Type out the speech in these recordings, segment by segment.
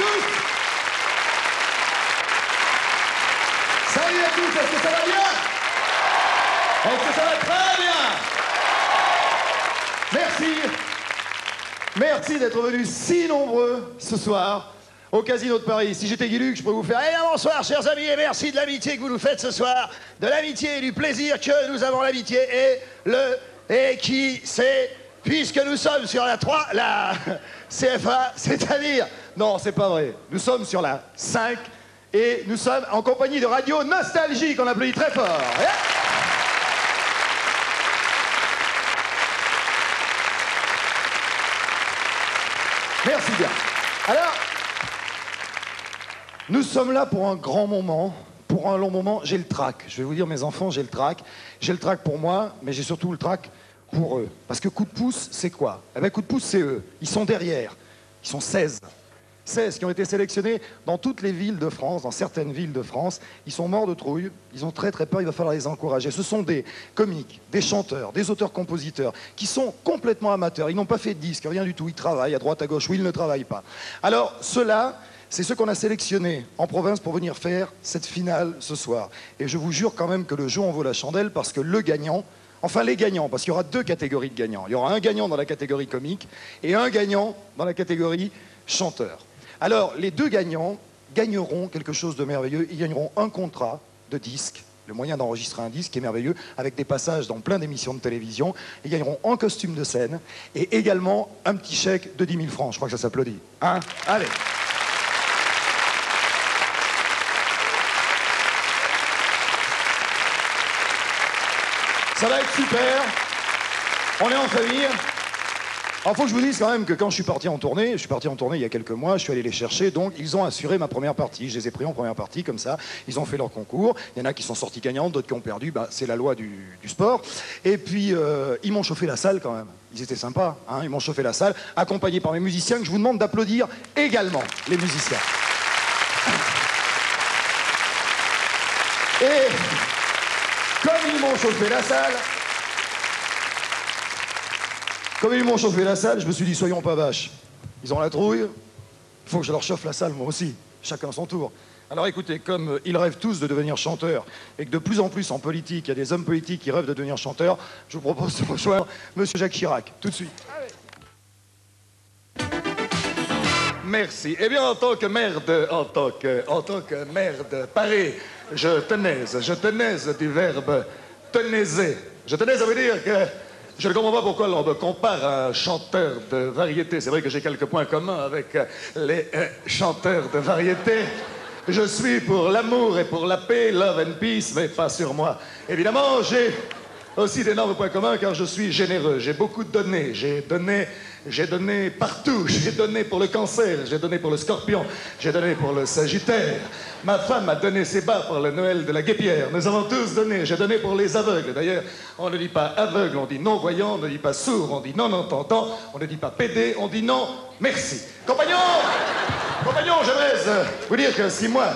tous. Salut à tous, est-ce que ça va bien? Est-ce que ça va très bien? Merci. Merci d'être venus si nombreux ce soir au Casino de Paris. Si j'étais Guy Luc, je pourrais vous faire « Eh bien, bonsoir, chers amis, et merci de l'amitié que vous nous faites ce soir, de l'amitié et du plaisir que nous avons l'amitié et qui c'est, puisque nous sommes sur la CFA, c'est-à-dire... Non, c'est pas vrai. Nous sommes sur la 5 et nous sommes en compagnie de Radio Nostalgie, qu'on applaudit très fort. Merci bien. Alors, nous sommes là pour un grand moment, pour un long moment. J'ai le trac. Je vais vous dire, mes enfants, j'ai le trac. J'ai le trac pour moi, mais j'ai surtout le trac pour eux. Parce que coup de pouce, c'est quoi? Eh bien, coup de pouce, c'est eux. Ils sont derrière. Ils sont 16. 16 qui ont été sélectionnés dans toutes les villes de France, dans certaines villes de France. Ils sont morts de trouille, ils ont très très peur, il va falloir les encourager. Ce sont des comiques, des chanteurs, des auteurs-compositeurs qui sont complètement amateurs. Ils n'ont pas fait de disque, rien du tout. Ils travaillent à droite, à gauche, ou ils ne travaillent pas. Alors, ceux-là, c'est ceux qu'on a sélectionnés en province pour venir faire cette finale ce soir. Et je vous jure quand même que le jeu en vaut la chandelle parce que le gagnant, enfin les gagnants, parce qu'il y aura deux catégories de gagnants. Il y aura un gagnant dans la catégorie comique et un gagnant dans la catégorie chanteur. Alors, les deux gagnants gagneront quelque chose de merveilleux. Ils gagneront un contrat de disque, le moyen d'enregistrer un disque qui est merveilleux, avec des passages dans plein d'émissions de télévision. Ils gagneront un costume de scène et également un petit chèque de 10 000 francs. Je crois que ça s'applaudit. Hein? Allez. Ça va être super. On est en famille. Alors, faut que je vous dise quand même que quand je suis parti en tournée il y a quelques mois, je suis allé les chercher, donc ils ont assuré ma première partie. Je les ai pris en première partie, comme ça. Ils ont fait leur concours. Il y en a qui sont sortis gagnants, d'autres qui ont perdu. Bah, c'est la loi du sport. Et puis, ils m'ont chauffé la salle quand même. Ils étaient sympas, hein. Ils m'ont chauffé la salle, accompagnés par mes musiciens, que je vous demande d'applaudir également, les musiciens. Et comme ils m'ont chauffé la salle... Comme ils m'ont chauffé la salle, je me suis dit, soyons pas vaches. Ils ont la trouille, il faut que je leur chauffe la salle, moi aussi. Chacun son tour. Alors écoutez, comme ils rêvent tous de devenir chanteurs, et que de plus en plus en politique, il y a des hommes politiques qui rêvent de devenir chanteurs, je vous propose de rejoindre Monsieur Jacques Chirac, tout de suite. Allez. Merci. Eh bien, en tant que maire de Paris, je tenais du verbe tenaiser. Je tenais, ça veut dire que je ne comprends pas pourquoi l'on me compare à un chanteur de variété. C'est vrai que j'ai quelques points communs avec les chanteurs de variété. Je suis pour l'amour et pour la paix, love and peace, mais pas sur moi. Évidemment, j'ai aussi d'énormes points communs car je suis généreux. J'ai beaucoup donné. J'ai donné partout. J'ai donné pour le cancer, j'ai donné pour le scorpion, j'ai donné pour le sagittaire. Ma femme a donné ses bas pour le Noël de la guépière. Nous avons tous donné. J'ai donné pour les aveugles. D'ailleurs, on ne dit pas aveugle, on dit non-voyant, on ne dit pas sourd, on dit non-entendant, on ne dit pas pédé, on dit non, merci. Compagnons, j'aimerais vous dire que si moi,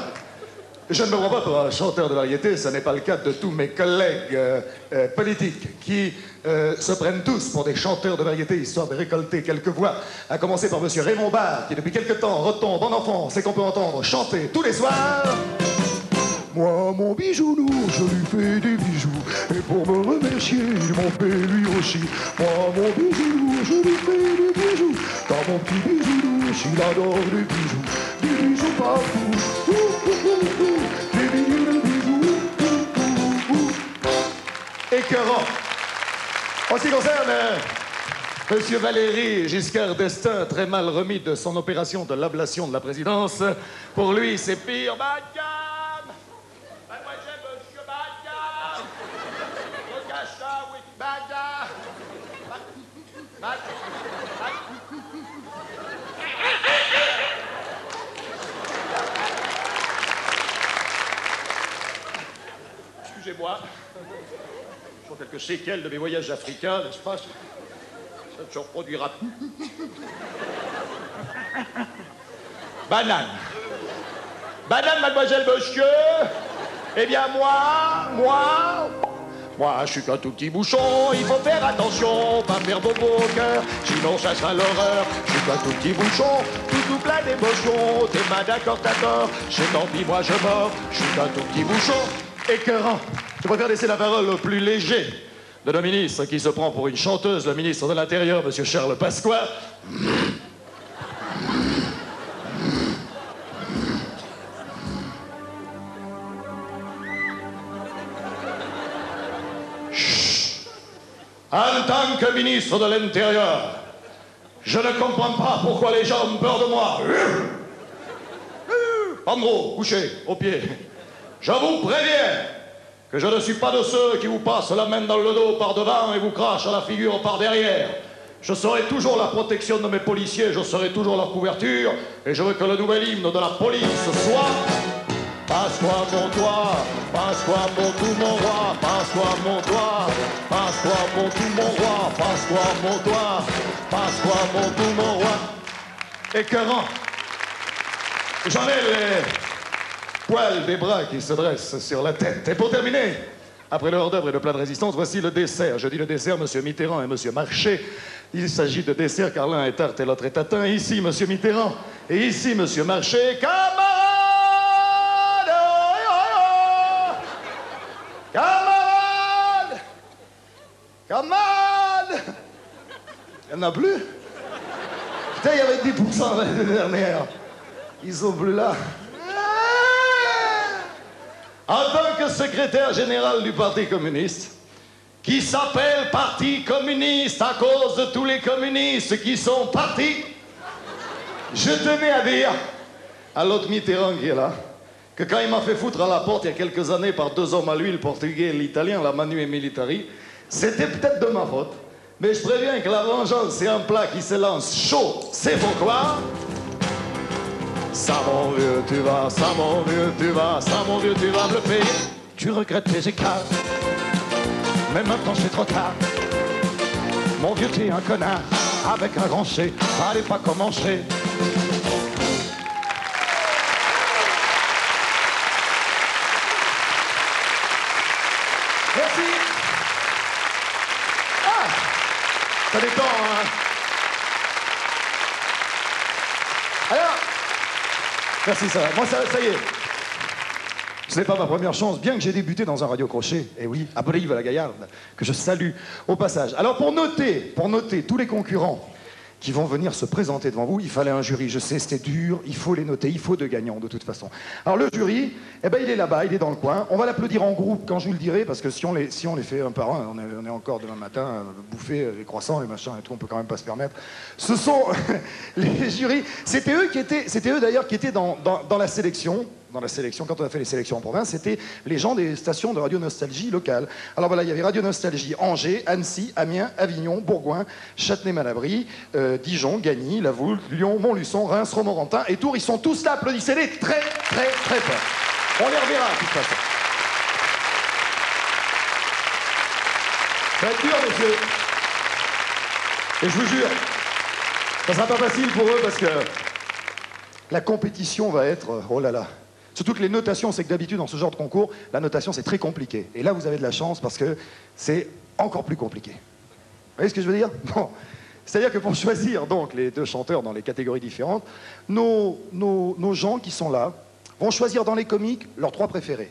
je ne me prends pas pour un chanteur de variété, ce n'est pas le cas de tous mes collègues politiques qui se prennent tous pour des chanteurs de variété, histoire de récolter quelques voix, à commencer par monsieur Raymond Barre, qui depuis quelque temps retombe en enfance et qu'on peut entendre chanter tous les soirs. Moi, mon bijounou, je lui fais des bijoux, et pour me remercier, il m'en fait lui aussi. Moi, mon bijounou, je lui fais des bijoux, car mon petit bijounou, s'il adore les bijoux, des bijoux partout. Des milliers de bijoux. Écœurant. En ce qui concerne Monsieur Valéry Giscard d'Estaing, très mal remis de son opération de l'ablation de la présidence, pour lui, c'est pire. Madame, mademoiselle, monsieur, madame, Augusta, oui, madame, excusez-moi. Je vois quelques séquelles de mes voyages africains, n'est-ce pas? Ça se reproduira. Banane. Banane, mademoiselle, monsieur. Eh bien, moi, je suis qu'un tout petit bouchon. Il faut faire attention, pas faire bobo au cœur, sinon ça sera l'horreur. Je suis qu'un tout petit bouchon, tout tout plein d'émotions. T'es mal d'accord, d'accord, j'ai tant pis, moi je mors, je suis un tout petit bouchon. Écœurant, je préfère laisser la parole au plus léger de nos ministres qui se prend pour une chanteuse, le ministre de l'Intérieur, monsieur Charles Pasqua. En tant que ministre de l'Intérieur, je ne comprends pas pourquoi les gens ont peur de moi. Pandro, couché, au pied. Je vous préviens que je ne suis pas de ceux qui vous passent la main dans le dos par devant et vous crachent à la figure par derrière. Je serai toujours la protection de mes policiers, je serai toujours leur couverture, et je veux que le nouvel hymne de la police soit... Passe-toi mon toit, passe-toi mon tout mon roi, passe-toi mon toit, passe-toi mon tout mon roi, passe-toi mon toit, passe-toi mon tout mon roi. Écœurant, j'en ai les poils des bras qui se dressent sur la tête. Et pour terminer, après le hors-d'œuvre et le plat de résistance, voici le dessert. Je dis le dessert, monsieur Mitterrand et monsieur Marché. Il s'agit de dessert car l'un est tarte et l'autre est tatin. Ici, monsieur Mitterrand, et ici, monsieur Marché. Camarades! Camarades! Camarades! Il n'y en a plus? Putain, il y avait 10% l'année dernière. Ils sont plus là. En tant que secrétaire général du Parti communiste, qui s'appelle Parti communiste à cause de tous les communistes qui sont partis, je tenais à dire à l'autre Mitterrand qui est là, que quand il m'a fait foutre à la porte il y a quelques années par deux hommes à lui, le portugais et l'italien, la Manu et Militari, c'était peut-être de ma faute, mais je préviens que la vengeance, c'est un plat qui se lance chaud, c'est pourquoi... Ça mon vieux tu vas, ça mon vieux tu vas, ça mon vieux tu vas me le payer. Tu regrettes tes écarts, mais maintenant c'est trop tard. Mon vieux t'es un connard, avec un grand C, fallait pas commencer. Merci. Ah, ça détend, hein. Alors, merci, ça va. Moi, ça y est. Ce n'est pas ma première chance, bien que j'ai débuté dans un radio-crochet, et oui, à Brive-la-Gaillarde, que je salue au passage. Alors, pour noter tous les concurrents qui vont venir se présenter devant vous, il fallait un jury. Je sais, c'était dur, il faut les noter, il faut deux gagnants, de toute façon. Alors, le jury, eh ben, il est là-bas, il est dans le coin. On va l'applaudir en groupe quand je vous le dirai, parce que si on les fait un par un, on est encore demain matin bouffer les croissants, les machins et tout, on peut quand même pas se permettre. Ce sont les jurys, c'était eux d'ailleurs qui étaient dans la sélection. Dans la sélection, quand on a fait les sélections en province, c'était les gens des stations de Radio Nostalgie locales. Alors voilà, il y avait Radio Nostalgie Angers, Annecy, Amiens, Avignon, Bourgoin, Châtenay-Malabry, Dijon, Gagny, La Voulte, Lyon, Montluçon, Reims, Romorantin et Tours. Ils sont tous là, applaudissez-les très, très, très fort. On les reverra de toute façon. Ça va être dur, messieurs. Et je vous jure, ça sera pas facile pour eux parce que la compétition va être, oh là là. Surtout que les notations, c'est que d'habitude, dans ce genre de concours, la notation, c'est très compliqué. Et là, vous avez de la chance parce que c'est encore plus compliqué. Vous voyez ce que je veux dire? Bon. C'est-à-dire que pour choisir donc les deux chanteurs dans les catégories différentes, nos gens qui sont là vont choisir dans les comiques leurs trois préférés.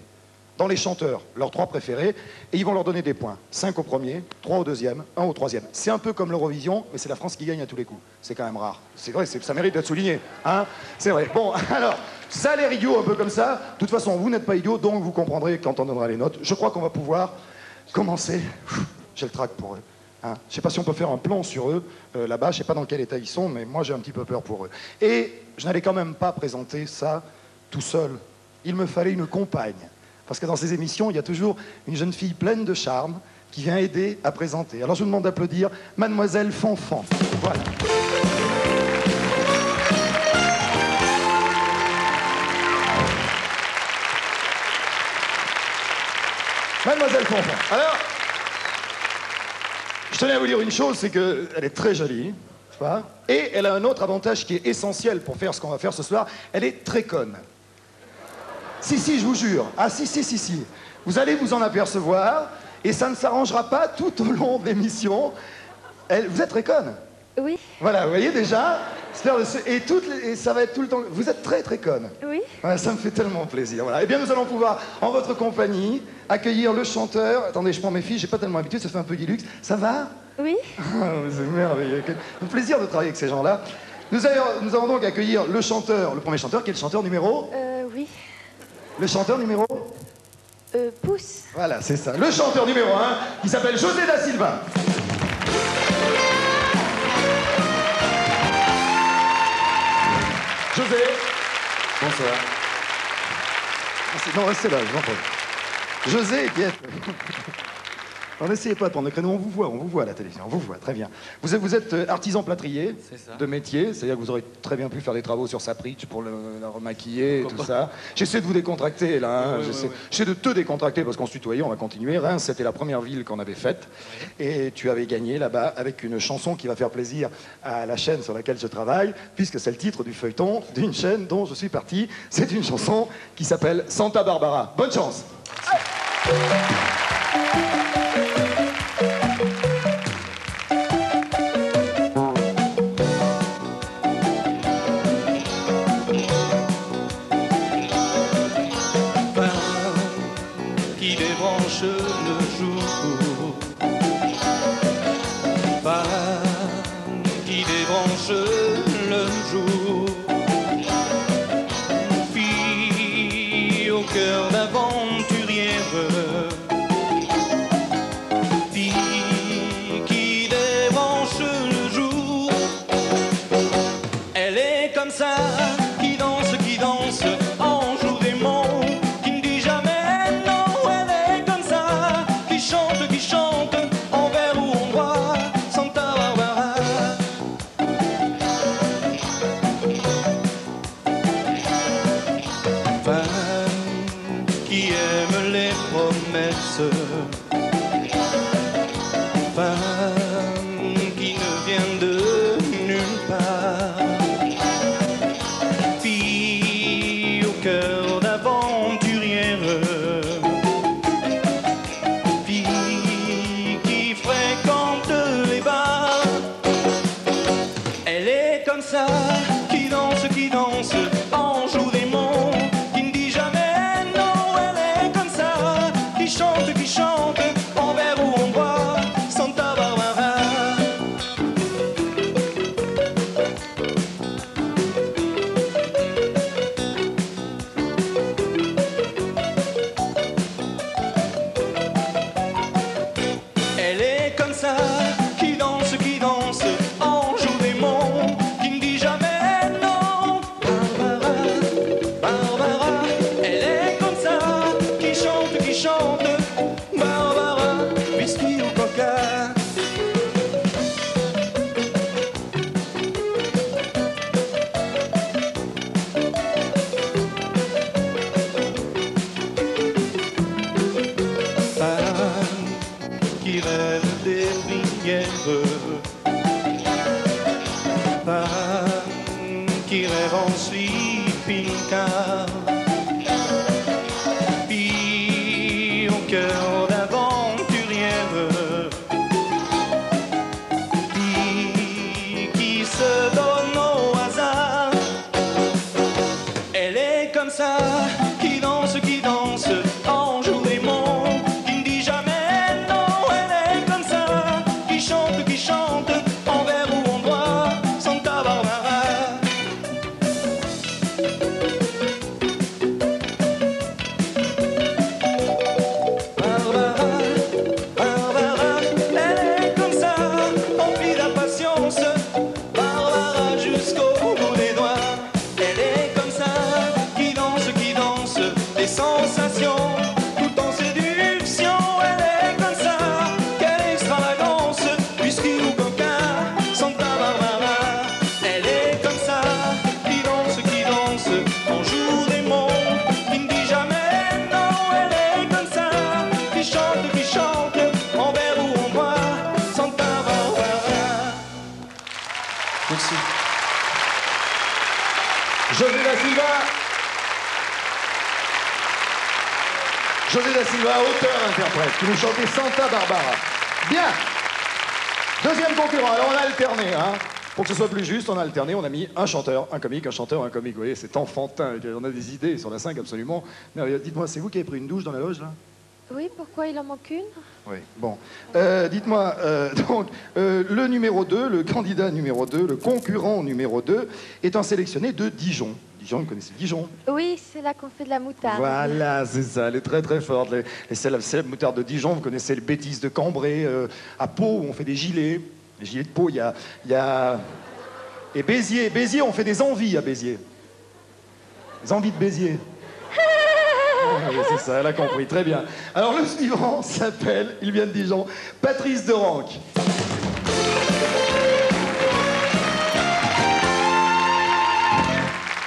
Dans les chanteurs, leurs trois préférés, et ils vont leur donner des points. 5 au premier, 3 au deuxième, 1 au troisième. C'est un peu comme l'Eurovision, mais c'est la France qui gagne à tous les coups. C'est quand même rare. C'est vrai, ça mérite d'être souligné. Hein, c'est vrai. Bon, alors, ça a l'air idiot un peu comme ça. De toute façon, vous n'êtes pas idiot, donc vous comprendrez quand on donnera les notes. Je crois qu'on va pouvoir commencer. J'ai le trac pour eux. Hein. Je ne sais pas si on peut faire un plan sur eux là-bas. Je ne sais pas dans quel état ils sont, mais moi j'ai un petit peu peur pour eux. Et je n'allais quand même pas présenter ça tout seul. Il me fallait une compagne. Parce que dans ces émissions, il y a toujours une jeune fille pleine de charme qui vient aider à présenter. Alors je vous demande d'applaudir Mademoiselle Fanfan. Voilà. Mademoiselle Fanfan. Alors, je tenais à vous dire une chose, c'est qu'elle est très jolie, n'est-ce pas? Et elle a un autre avantage qui est essentiel pour faire ce qu'on va faire ce soir, elle est très conne. Si, je vous jure. Ah, si. Vous allez vous en apercevoir, et ça ne s'arrangera pas tout au long de l'émission. Vous êtes très conne. Oui. Voilà, vous voyez déjà, Et ça va être tout le temps. Vous êtes très très conne. Oui. Ouais, ça me fait tellement plaisir. Voilà. Eh bien, nous allons pouvoir, en votre compagnie, accueillir le chanteur. Attendez, je prends mes filles, j'ai pas tellement l'habitude, ça fait un peu Guilux. Ça va? Oui. C'est merveilleux. Un plaisir de travailler avec ces gens-là. Nous allons donc accueillir le chanteur, le premier chanteur, qui est le chanteur numéro. Oui. Le chanteur numéro. Pouce. Voilà, c'est ça. Le chanteur numéro 1, qui s'appelle José da Silva. José. Bonsoir. Non, restez là, je vous en prie. José, bien. N'essayez pas de prendre le créneau, on vous voit à la télévision, on vous voit, très bien. Vous êtes artisan plâtrier de métier, c'est-à-dire que vous aurez très bien pu faire des travaux sur sa bridge pour la remaquiller et tout ça. J'essaie de vous décontracter là, hein. J'essaie de te décontracter parce qu'on se tutoyait, on va continuer. Reims, c'était la première ville qu'on avait faite et tu avais gagné là-bas avec une chanson qui va faire plaisir à la chaîne sur laquelle je travaille, puisque c'est le titre du feuilleton d'une chaîne dont je suis parti. C'est une chanson qui s'appelle Santa Barbara. Bonne chance. Qui débranche le jour, femme qui débranche le jour, fille au cœur d'aventurière, fille qui débranche le jour, elle est comme ça, qui danse, en jour des mots, qui ne dit jamais non, elle est comme ça, qui chante, en vers ou en droit, Santa Barbara. Femme qui aime les promesses, femme qui ne vient de nulle part, fille au cœur d'aventurière, fille qui fréquente les bars. Elle est comme ça, qui danse, en joue des mots, qui ne dit jamais non. Elle est comme ça, qui chante, en vers ou en bois, Santa Barbara. Elle est comme ça, qui danse, en joue des mots, qui ne dit jamais non. Barbara, elle est comme ça, qui chante, Barbara, whisky ou coca. Femme qui rêve des rivières, femme qui rêve en sleeping car, fille au cœur d'aventurière, fille qui se donne au hasard. Elle est comme ça, qui danse, en joue des mots, qui ne dit jamais non. Elle est comme ça, qui chante, en vers ou en droit, Santa Barbara. Barbara, elle est comme ça, remplie d'impatience, Barbara jusqu'au bout des doigts. Elle est comme ça, qui danse, des sensations, tout en séduction. Elle est comme ça, quelle extravagance, whisky ou coca, Santa Barbara. Elle est comme ça, qui danse, en joue des mots, qui ne dit jamais non. Elle est comme ça, qui chante, en vers ou en bois, Santa Barbara. Merci. José da Silva. José da Silva, auteur-interprète, qui nous chantait Santa Barbara. Bien. Deuxième concurrent, alors on a alterné, hein. Pour que ce soit plus juste, on a alterné, on a mis un chanteur, un comique, un chanteur, un comique. Vous voyez, c'est enfantin. On a des idées sur la 5 absolument. Dites-moi, c'est vous qui avez pris une douche dans la loge, là? Oui, pourquoi il en manque une? Oui, bon. Dites-moi, donc, le numéro 2, le candidat numéro 2, le concurrent numéro 2, est un sélectionné de Dijon. Dijon, vous connaissez Dijon? Oui, c'est là qu'on fait de la moutarde. Voilà, c'est ça, elle est très très forte. Les célèbres moutardes de Dijon, vous connaissez le Bêtises de Cambrai, à Pau, où on fait des gilets. Les gilets de Pau, il y a... Et Béziers, on fait des envies à Béziers. Des envies de Béziers. Oui, c'est ça, elle a compris, très bien. Alors le suivant s'appelle, il vient de Dijon, Patrice de Ranque.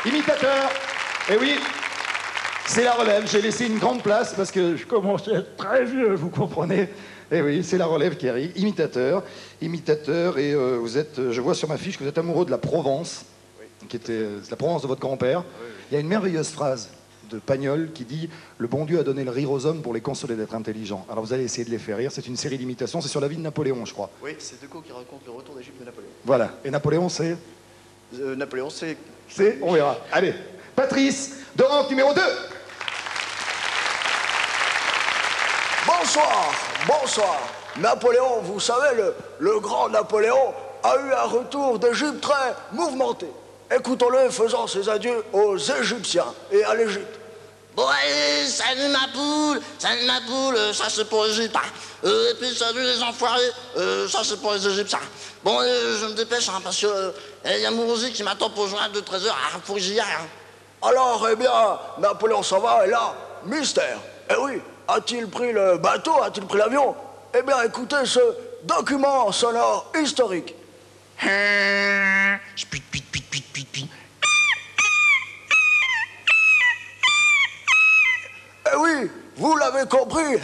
Imitateur. Eh oui, c'est la relève. J'ai laissé une grande place parce que je commence à être très vieux, vous comprenez. Eh oui, c'est la relève qui arrive. Imitateur, et vous êtes, je vois sur ma fiche que vous êtes amoureux de la Provence, qui était la Provence de votre grand-père. Il y a une merveilleuse phrase de Pagnol qui dit « Le bon Dieu a donné le rire aux hommes pour les consoler d'être intelligents ». Alors vous allez essayer de les faire rire. C'est une série d'imitations. C'est sur la vie de Napoléon, je crois. Oui, c'est Decaux qui raconte le retour d'Égypte de Napoléon. Voilà. Et Napoléon, c'est... Napoléon, c'est... On verra. Allez. Patrice de Ranque, numéro 2. Bonsoir. Napoléon, vous savez, le grand Napoléon a eu un retour d'Égypte très mouvementé. Écoutons-le faisant ses adieux aux Égyptiens et à l'Égypte. Bon allez, salut ma poule, ça c'est pour l'Égypte. Et puis salut les enfoirés, ça c'est pour les Égyptiens. Bon, je me dépêche hein, parce que y a Mourouzi qui m'attend pour le journal de 13h, faut que j'y aille. Hein. Alors, eh bien, Napoléon s'en va et là, mystère. Eh oui, a-t-il pris le bateau, a-t-il pris l'avion? Eh bien, écoutez ce document sonore historique. Eh oui, vous l'avez compris,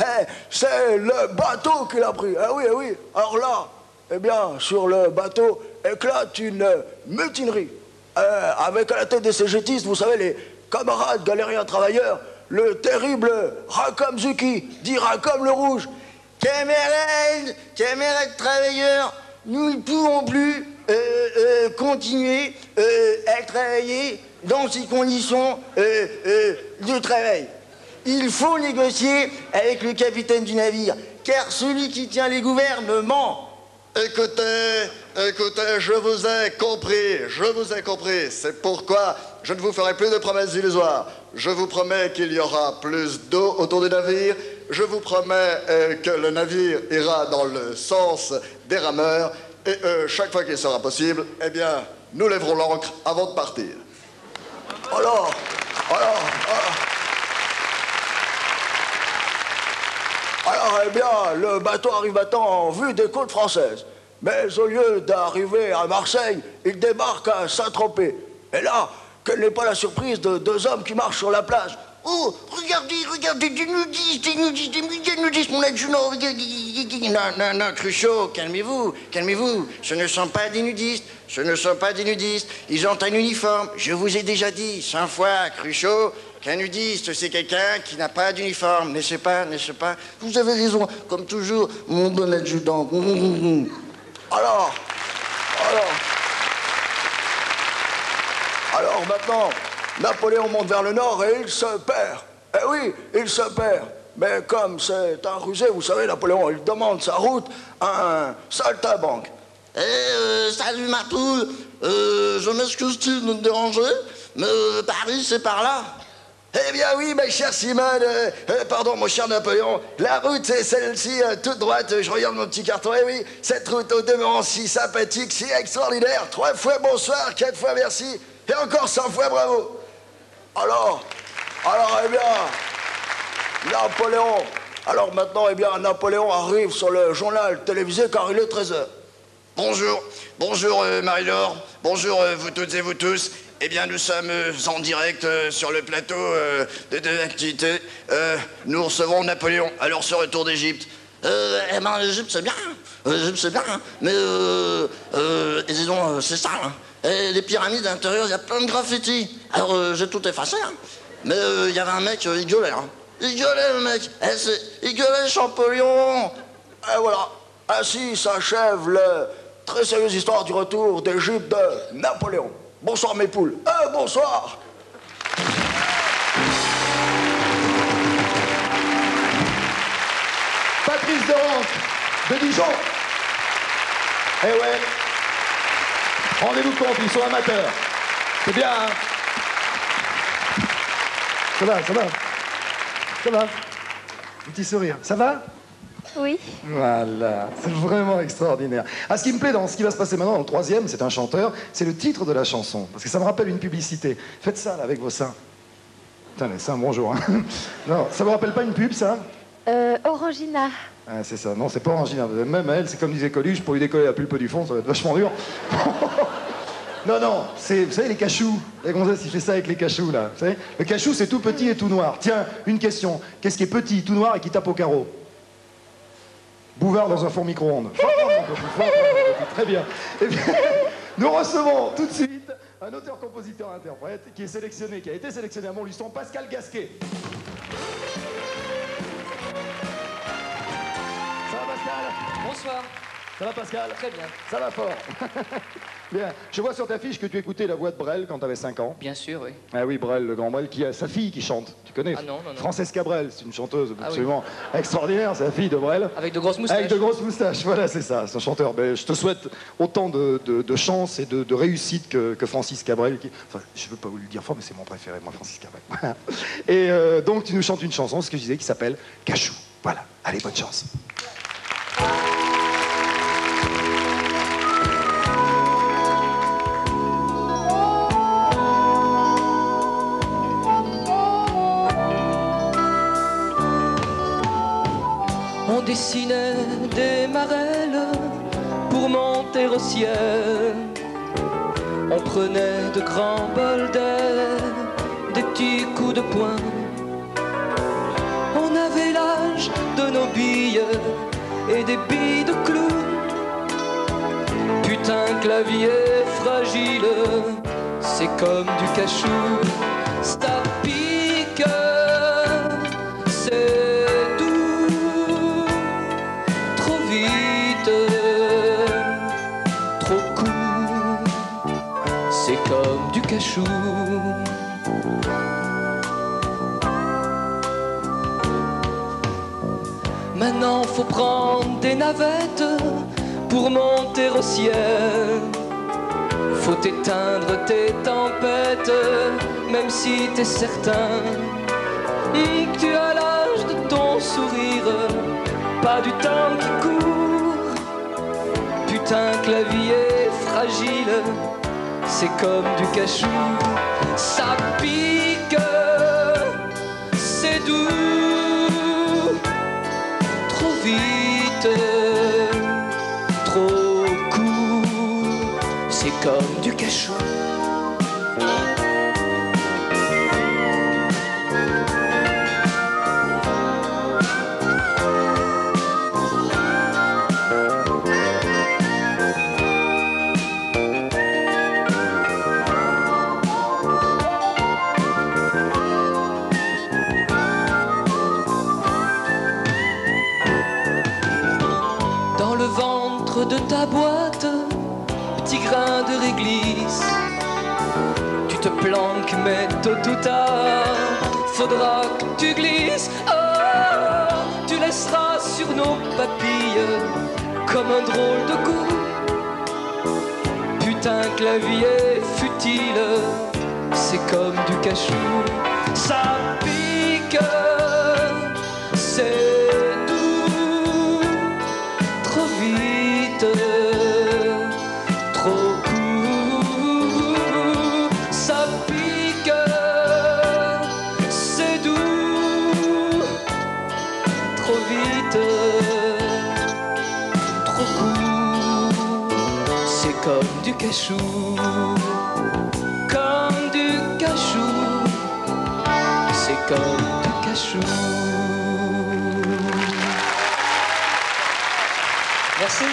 c'est le bateau qu'il a pris. Eh oui. Alors là, eh bien, sur le bateau éclate une mutinerie. Avec à la tête des CGTistes, vous savez, les camarades galériens travailleurs, le terrible Rackham Zuki, dit Rackham le Rouge. Camarades travailleurs, nous ne pouvons plus continuer à travailler dans ces conditions de travail. Il faut négocier avec le capitaine du navire, car celui qui tient les gouvernements... Écoutez, je vous ai compris. C'est pourquoi je ne vous ferai plus de promesses illusoires. Je vous promets qu'il y aura plus d'eau autour du navire. Je vous promets que le navire ira dans le sens des rameurs. Et chaque fois qu'il sera possible, eh bien, nous lèverons l'ancre avant de partir. Alors, eh bien, le bateau arrive maintenant en vue des côtes françaises. Mais au lieu d'arriver à Marseille, il débarque à Saint-Tropez. Et là, quelle n'est pas la surprise de deux hommes qui marchent sur la plage. Oh, regardez, des nudistes, mon adjudant, non, Cruchot, calmez-vous, ce ne sont pas des nudistes, ils ont un uniforme, je vous ai déjà dit 100 fois, Cruchot, qu'un nudiste, c'est quelqu'un qui n'a pas d'uniforme, n'est-ce pas? Vous avez raison, comme toujours, mon bon adjudant. Alors maintenant, Napoléon monte vers le nord et il se perd. Eh oui, il se perd. Mais comme c'est un rusé, vous savez, Napoléon, il demande sa route à un saltimbanque. Salut ma poule, je m'excuse de te déranger, mais Paris c'est par là. Eh bien oui, ma chère Simone, pardon, mon cher Napoléon, la route c'est celle-ci, toute droite, je regarde mon petit carton, eh oui, cette route au demeurant si sympathique, si extraordinaire, 3 fois bonsoir, 4 fois merci, et encore 100 fois bravo. Alors, eh bien, Napoléon, alors maintenant, eh bien, Napoléon arrive sur le journal télévisé car il est 13h. Bonjour Marie-Laure, bonjour vous toutes et vous tous. Eh bien, nous sommes en direct sur le plateau de l'activité. Nous recevons Napoléon à leur ce retour d'Égypte. L'Égypte, c'est bien. Hein. Mais, disons, c'est ça. Hein. Et les pyramides à l'intérieur, il y a plein de graffitis. Alors, j'ai tout effacé. Hein. Mais il y avait un mec, il gueulait. Hein. Il gueulait, le mec. Il gueulait Champollion. Et voilà. Ainsi s'achève le très sérieuse histoire du retour d'Égypte de Napoléon. Bonsoir mes poules. Bonsoir. Patrice Doranque, de Dijon. Eh ouais. Rendez-vous compte, ils sont amateurs. C'est bien, hein? Ça va, ça va. Ça va. Un petit sourire. Ça va? Oui. Voilà, c'est vraiment extraordinaire. Ah, ce qui me plaît dans ce qui va se passer maintenant, dans le troisième, c'est un chanteur, c'est le titre de la chanson, parce que ça me rappelle une publicité. Faites ça, là, avec vos seins. Putain, les seins, bonjour. Hein. Non, ça vous rappelle pas une pub, ça? Orangina. Ah, c'est ça, non, c'est pas Orangina. Même elle, c'est comme disait Coluche, pour lui décoller la pulpe du fond, ça va être vachement dur. Non, non, c'est, vous savez, les cachous. La gonzesse, il fait ça avec les cachous, là. Vous savez, le cachou, c'est tout petit et tout noir. Tiens, une question. Qu'est-ce qui est petit, tout noir et qui tape au carreau? Bouvard dans un four micro-ondes. Très bien. Eh bien, nous recevons tout de suite un auteur-compositeur-interprète qui est sélectionné, qui a été sélectionné à Montluçon, Pascal Gasquet. Ça va, Pascal? Bonsoir. Ça va, Pascal? Très bien. Ça va fort. Bien. Je vois sur ta fiche que tu écoutais la voix de Brel quand tu avais 5 ans. Bien sûr, oui. Ah oui, Brel, le grand Brel, qui a sa fille qui chante. Tu connais? Ah non, non, non. Francesca Brel, c'est une chanteuse Ah absolument extraordinaire, c'est la fille de Brel. Avec de grosses moustaches. Avec de grosses moustaches, voilà, c'est ça, c'est un chanteur. Ben, je te souhaite autant de chance et de réussite que Francis Cabrel. Enfin, je veux pas vous le dire fort, mais c'est mon préféré, moi, Francis Cabrel. Voilà. Et donc, tu nous chantes une chanson, ce que je disais, qui s'appelle Cachou. Voilà, allez, bonne chance. On dessinait des marelles pour monter au ciel. On prenait de grands bols d'air, des petits coups de poing. On avait l'âge de nos billes et des billes de clous. Putain que la vie est fragile, c'est comme du cachou. Ça pique, c'est doux, trop vite, trop court, c'est comme du cachou. Maintenant faut prendre des navettes pour monter au ciel. Faut éteindre tes tempêtes, même si t'es certain que tu as l'âge de ton sourire, pas du temps qui court. Putain que la vie est fragile, c'est comme du cachou. Ça pique, c'est doux, trop vite, trop court, c'est comme du cachou. Dans le ventre de ta boîte, petit grain de réglisse, tu te planques mais tôt ou tard faudra que tu glisses. Oh, tu laisseras sur nos papilles comme un drôle de goût. Putain que la vie est futile, c'est comme du cachou. Ça pique, c'est doux, trop vite, trop court. Ça pique, c'est doux, trop vite, trop court. C'est comme du cachou, comme du cachou. C'est comme du cachou. Merci.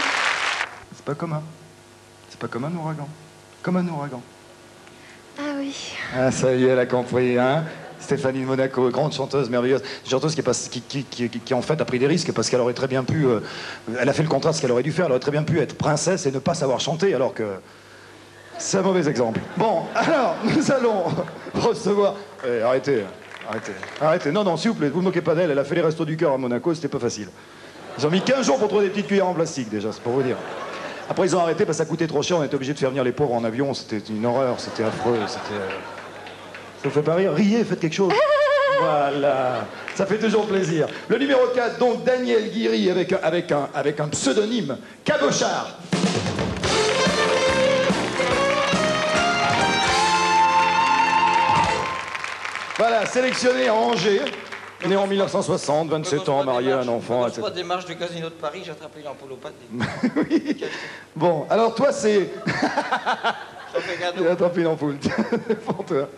C'est pas comme un. C'est pas comme un ouragan. Comme un ouragan. Ah oui. Ah, ça y est, elle a compris, hein. Stéphanie de Monaco, grande chanteuse merveilleuse. Une chanteuse qui en fait a pris des risques parce qu'elle aurait très bien pu... elle a fait le contraire de ce qu'elle aurait dû faire. Elle aurait très bien pu être princesse et ne pas savoir chanter alors que... C'est un mauvais exemple. Bon, alors, nous allons recevoir... Arrêtez. Non, s'il vous plaît, vous ne moquez pas d'elle. Elle a fait les restos du cœur à Monaco, c'était pas facile. Ils ont mis 15 jours pour trouver des petites cuillères en plastique, déjà, c'est pour vous dire. Après, ils ont arrêté parce que ça coûtait trop cher. On était obligé de faire venir les pauvres en avion. C'était une horreur, c'était affreux, c'était... Ça vous fait pas rire? Riez, faites quelque chose. Voilà, ça fait toujours plaisir. Le numéro 4, donc Daniel Guiry avec un pseudonyme, Cabochard. Voilà, sélectionné à Angers, né en 1960, 27 ans, marié, un enfant, etc. Quand je démarche du casino de Paris, j'ai attrapé l'ampoule au pâté. Oui. Bon, alors toi, c'est... Il a attrapé une ampoule. Pour toi.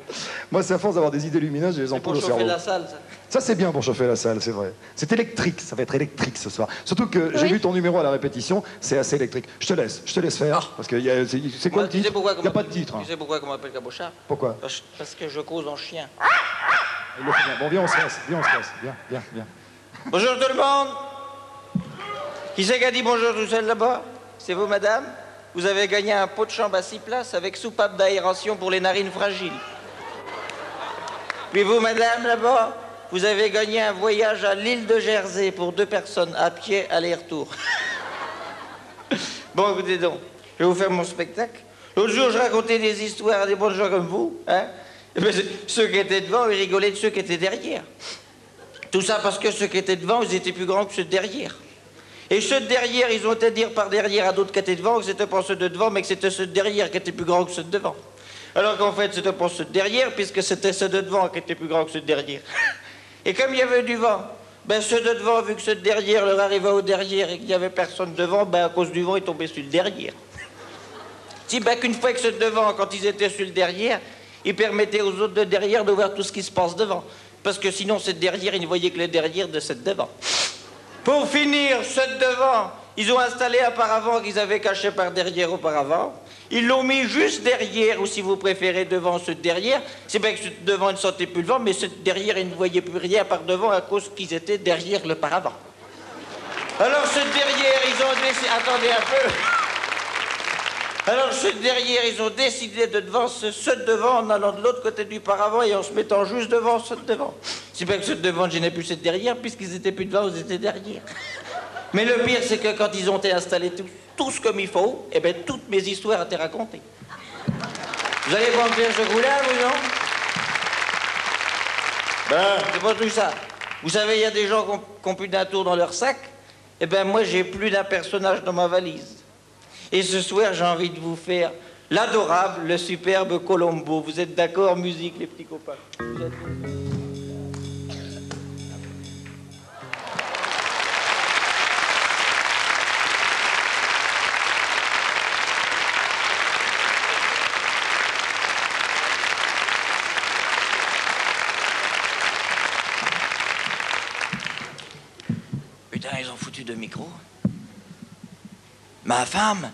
Moi, c'est à force d'avoir des idées lumineuses, j'ai les ampoules au cerveau. Pour chauffer la salle, ça. Ça, c'est bien pour chauffer la salle, c'est vrai. C'est électrique, ça va être électrique ce soir. Surtout que j'ai vu ton numéro à la répétition, c'est assez électrique. Je te laisse faire, parce que c'est quoi le titre? Il n'y a pas de titre. Tu sais pourquoi on m'appelle Cabochard? Pourquoi? Parce que je cause en chien. Il le fait bien. Bon, viens, on se laisse. Viens. Bonjour tout le monde. Qui c'est qui a dit bonjour tout seul là-bas? C'est vous, madame? Vous avez gagné un pot de chambre à 6 places avec soupape d'aération pour les narines fragiles. Puis vous, madame, là-bas, vous avez gagné un voyage à l'île de Jersey pour 2 personnes, à pied, aller-retour. Bon, écoutez donc, je vais vous faire mon spectacle. L'autre jour, je racontais des histoires à des bons gens comme vous, hein. Et bien, ceux qui étaient devant, ils rigolaient de ceux qui étaient derrière. Tout ça parce que ceux qui étaient devant, ils étaient plus grands que ceux de derrière. Et ceux de derrière, ils ont été dire par derrière à d'autres qui étaient devant que c'était pas ceux de devant, mais que c'était ceux de derrière qui étaient plus grands que ceux de devant. Alors qu'en fait, c'était pas ceux de derrière, puisque c'était ceux de devant qui étaient plus grands que ceux de derrière. Et comme il y avait du vent, ben ceux de devant, vu que ceux de derrière leur arrivaient au derrière et qu'il n'y avait personne devant, ben à cause du vent, ils tombaient sur le derrière. Si ben qu'une fois que ceux de devant, quand ils étaient sur le derrière, ils permettaient aux autres de derrière de voir tout ce qui se passe devant. Parce que sinon, ceux de derrière, ils ne voyaient que le derrière de ceux de devant. Pour finir, ceux de devant, ils ont installé un paravent qu'ils avaient caché par derrière auparavant. Ils l'ont mis juste derrière, ou si vous préférez, devant ceux de derrière. C'est bien que ceux de devant ne sentaient plus le vent, mais ceux de derrière, ils ne voyaient plus rien par devant à cause qu'ils étaient derrière le paravent. Alors ceux de derrière, ils ont décidé... Attendez un peu. Alors ceux de derrière, ils ont décidé de devancer ceux de devant en allant de l'autre côté du paravent et en se mettant juste devant ceux de devant. C'est bien que ceux de devant ne gênaient plus ceux de derrière, puisqu'ils étaient plus devant, ils étaient derrière. Mais le pire, c'est que quand ils ont été installés tous comme il faut, eh bien, toutes mes histoires étaient racontées. Vous allez pas me faire ce coup-là, vous, non? Ben, c'est pas tout ça. Vous savez, il y a des gens qui ont plus d'un tour dans leur sac. Eh bien, moi, j'ai plus d'un personnage dans ma valise. Et ce soir, j'ai envie de vous faire l'adorable, le superbe Colombo. Vous êtes d'accord, musique, les petits copains? Vous êtes... Putain, ils ont foutu 2 micros. Ma femme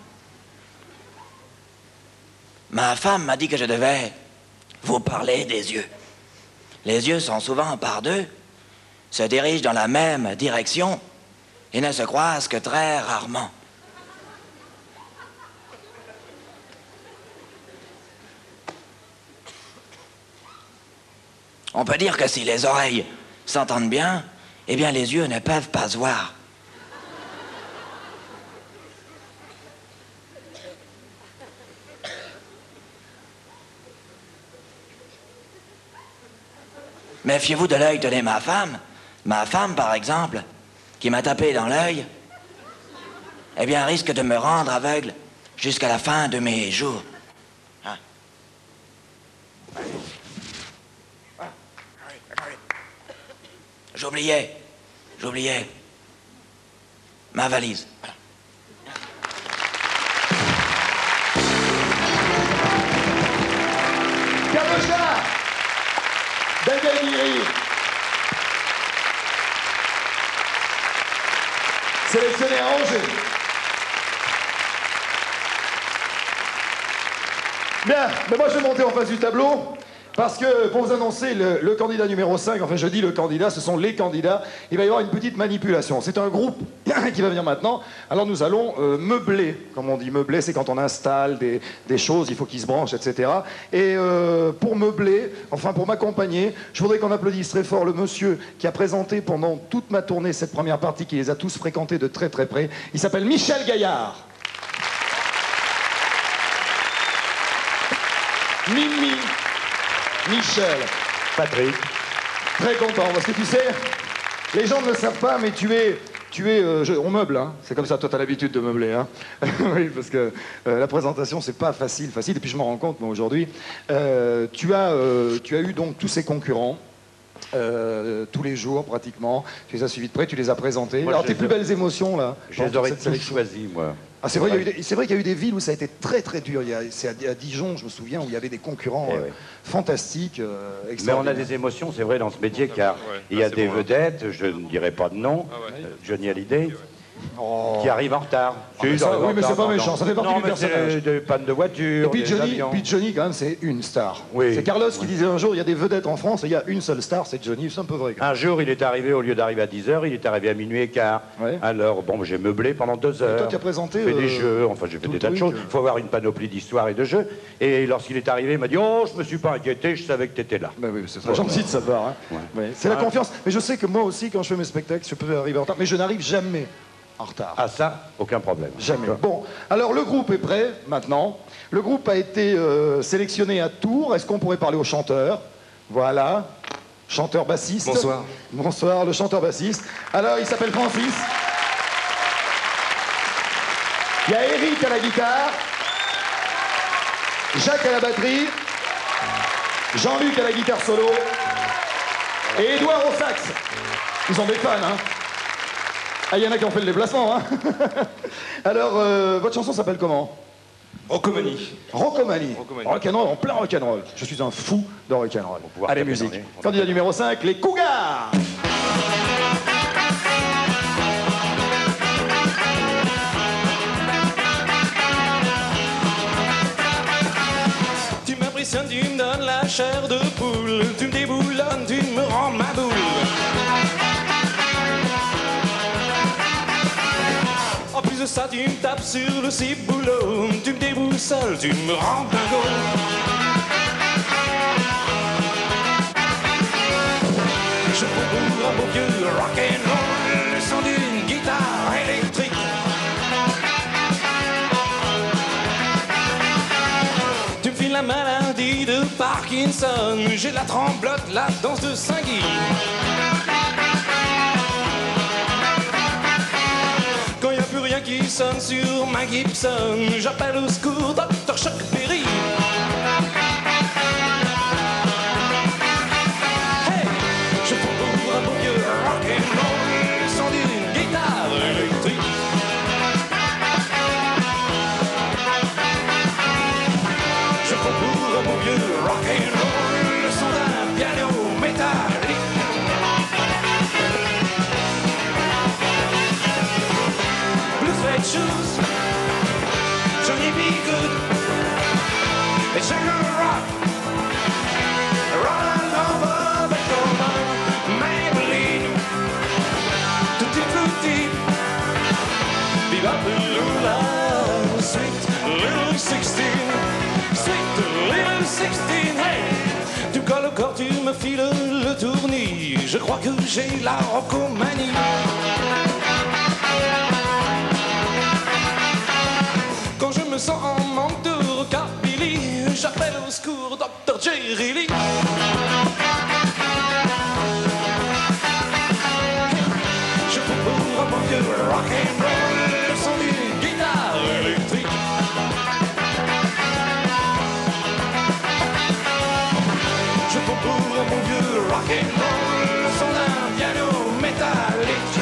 m'a dit que je devais vous parler des yeux. Les yeux sont souvent par deux, se dirigent dans la même direction et ne se croisent que très rarement. On peut dire que si les oreilles s'entendent bien, eh bien les yeux ne peuvent pas se voir. Méfiez-vous de l'œil de ma femme. Ma femme, par exemple, qui m'a tapé dans l'œil, eh bien, risque de me rendre aveugle jusqu'à la fin de mes jours. Hein? J'oubliais ma valise. Cabochard, Daniel Guiry, sélectionné à Angers. Bien, mais moi je vais monter en face du tableau. Parce que pour vous annoncer le candidat numéro 5, enfin je dis le candidat, ce sont les candidats, il va y avoir une petite manipulation. C'est un groupe qui va venir maintenant. Alors nous allons meubler, comme on dit meubler, c'est quand on installe des choses, il faut qu'ils se branchent, etc. Et pour meubler, enfin pour m'accompagner, je voudrais qu'on applaudisse très fort le monsieur qui a présenté pendant toute ma tournée cette première partie, qui les a tous fréquentés de très très près. Il s'appelle Michel Gaillard. Mimi. Michel. Patrick. Très content, parce que tu sais, les gens ne le savent pas, mais on meuble, hein. C'est comme ça, toi t'as l'habitude de meubler, hein. Oui, parce que la présentation c'est pas facile, et puis je m'en rends compte, moi aujourd'hui, tu as eu donc tous ces concurrents, tous les jours pratiquement, tu les as suivis de près, tu les as présentés. Moi, alors tes plus belles émotions là? Je les aurais tous choisis, moi. Ah, c'est vrai qu'il y a eu des villes où ça a été très très dur. C'est à Dijon, je me souviens, où il y avait des concurrents fantastiques, Mais on a extraordinaires. des émotions, c'est vrai, dans ce métier, car il y a des vedettes, je ne dirai pas de nom, Johnny Hallyday, qui arrive en retard. Mais ça, oui, mais c'est pas méchant, ça fait partie du personnage. C'est des pannes de voiture, Et puis des avions. Johnny, quand même, c'est une star. Oui. C'est Carlos qui disait un jour, il y a des vedettes en France, et il y a une seule star, c'est Johnny. C'est un peu vrai. Un jour, il est arrivé, au lieu d'arriver à 10h, il est arrivé à minuit et quart. Ouais. Alors, bon, j'ai meublé pendant 2 heures. Et toi, tu as présenté, J'ai fait des jeux, enfin, j'ai fait tout des le tas de truc, choses. Il faut avoir une panoplie d'histoires et de jeux. Et lorsqu'il est arrivé, il m'a dit, oh, je me suis pas inquiété, je savais que tu étais là. Ben oui, c'est très gentil de sa part. Hein. Ouais. Ouais. C'est la confiance. Mais je sais que moi aussi, quand je fais mes spectacles, je peux arriver en retard, mais je n'arrive jamais en retard. Ah ça, aucun problème. Jamais. Bon, alors le groupe est prêt maintenant. Le groupe a été sélectionné à Tours. Est-ce qu'on pourrait parler au chanteur? Voilà. Chanteur bassiste. Bonsoir. Bonsoir, le chanteur bassiste. Alors, il s'appelle Francis. Il y a Eric à la guitare. Jacques à la batterie. Jean-Luc à la guitare solo. Et Édouard au sax. Ils sont des fans, hein. Ah, il y en a qui ont fait le déplacement, hein. Alors, votre chanson s'appelle comment? Rocomanie. Rocomanie. Rock'n'roll, en plein rock'n'roll. Je suis un fou de rock'n'roll. Allez, musique. Candidat numéro 5, les Cougars. Tu m'impressionnes, tu me donnes la chair de poule. Tu me déboulonnes, tu me rends ma boule. En plus de ça, tu me tapes sur le ciboulot. Tu me déboussoles, tu me rends dingo. Je pour un beau vieux rock'n'roll, le son d'une guitare électrique. Tu me files la maladie de Parkinson, j'ai la tremblote, la danse de Saint-Guy. Quand y a plus rien qui sonne sur ma Gibson, j'appelle au secours Dr. Chuck Berry. Hey, je prends pour un beau vieux rock'n'roll, le son d'une guitare électrique. Je prends pour un beau vieux rock'n'roll, le son d'un piano métallique. Suede shoes, Johnny B. Good, and sugar rock, run over the coma, Maybelline, Tutti Frutti, Viva Lula, sweet little 16, sweet little 16, hey, tu me colles au corps, tu me files le tournis, je crois que j'ai la rocomanie. Quand je me sens en manque de rockabilly, j'appelle au secours Dr. Jerry Lee. Je prends pour un bon vieux rock'n'roll, le son d'une guitare électrique. Je prends pour un bon vieux rock'n'roll, le son d'un piano métallique.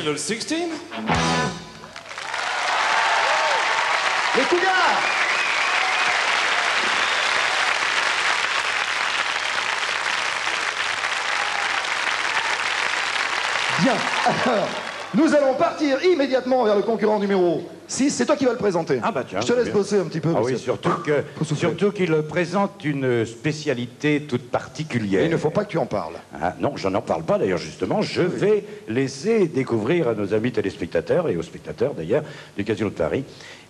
le 16? Les Cougars! Bien. Alors, nous allons partir immédiatement vers le concurrent numéro 6. C'est toi qui vas le présenter. Ah bah tiens. Je te laisse bosser un petit peu. Ah oui, monsieur. surtout qu'il présente une spécialité toute particulière. Et il ne faut pas que tu en parles. Ah, non, je n'en parle pas d'ailleurs justement. Je vais laisser découvrir à nos amis téléspectateurs et aux spectateurs d'ailleurs du Casino de Paris.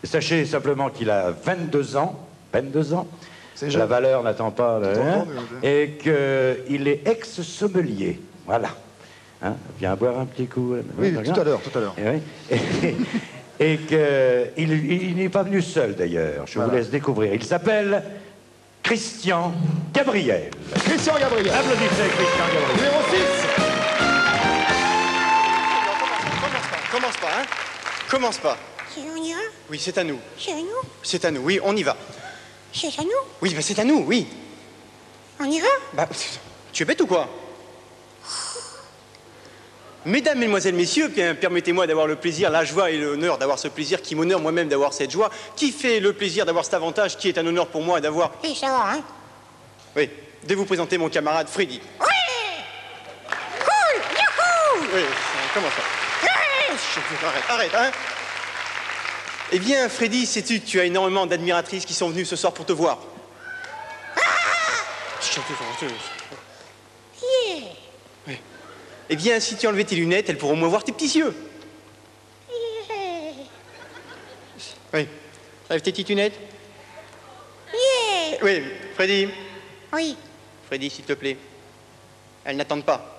Sachez simplement qu'il a 22 ans. 22 ans. La valeur n'attend pas. Et qu'il est ex-sommelier. Voilà. Hein, viens boire un petit coup. Oui, tout à l'heure, tout à l'heure. Et qu'il n'est pas venu seul d'ailleurs. Je vous laisse découvrir. Il s'appelle Christian Gabriel. Christian Gabriel. Applaudissez Christian Gabriel. Numéro 6. Commence pas, hein. Commence pas. On y va? Oui, c'est à nous. C'est à nous? C'est à nous, oui, on y va. C'est à nous? Oui, bah c'est à nous, oui. On y va? Bah, tu es bête ou quoi? Mesdames, Mesdemoiselles, Messieurs, bien, permettez-moi d'avoir le plaisir, la joie et l'honneur d'avoir ce plaisir qui m'honore moi-même d'avoir cette joie, qui fait le plaisir d'avoir cet avantage qui est un honneur pour moi d'avoir... Oui, ça va, hein? Oui, de vous présenter mon camarade Freddy. Oui! Cool! Yahoo! Oui, comment ça? Arrête, hein? Eh bien, Freddy, sais-tu que tu as énormément d'admiratrices qui sont venues ce soir pour te voir? Yeah! Oui. Eh bien, si tu enlevais tes lunettes, elles pourront au moins voir tes petits yeux. Yeah! Oui. Enlève tes petites lunettes. Yeah! Oui, Freddy. Oui. Freddy, s'il te plaît. Elles n'attendent pas.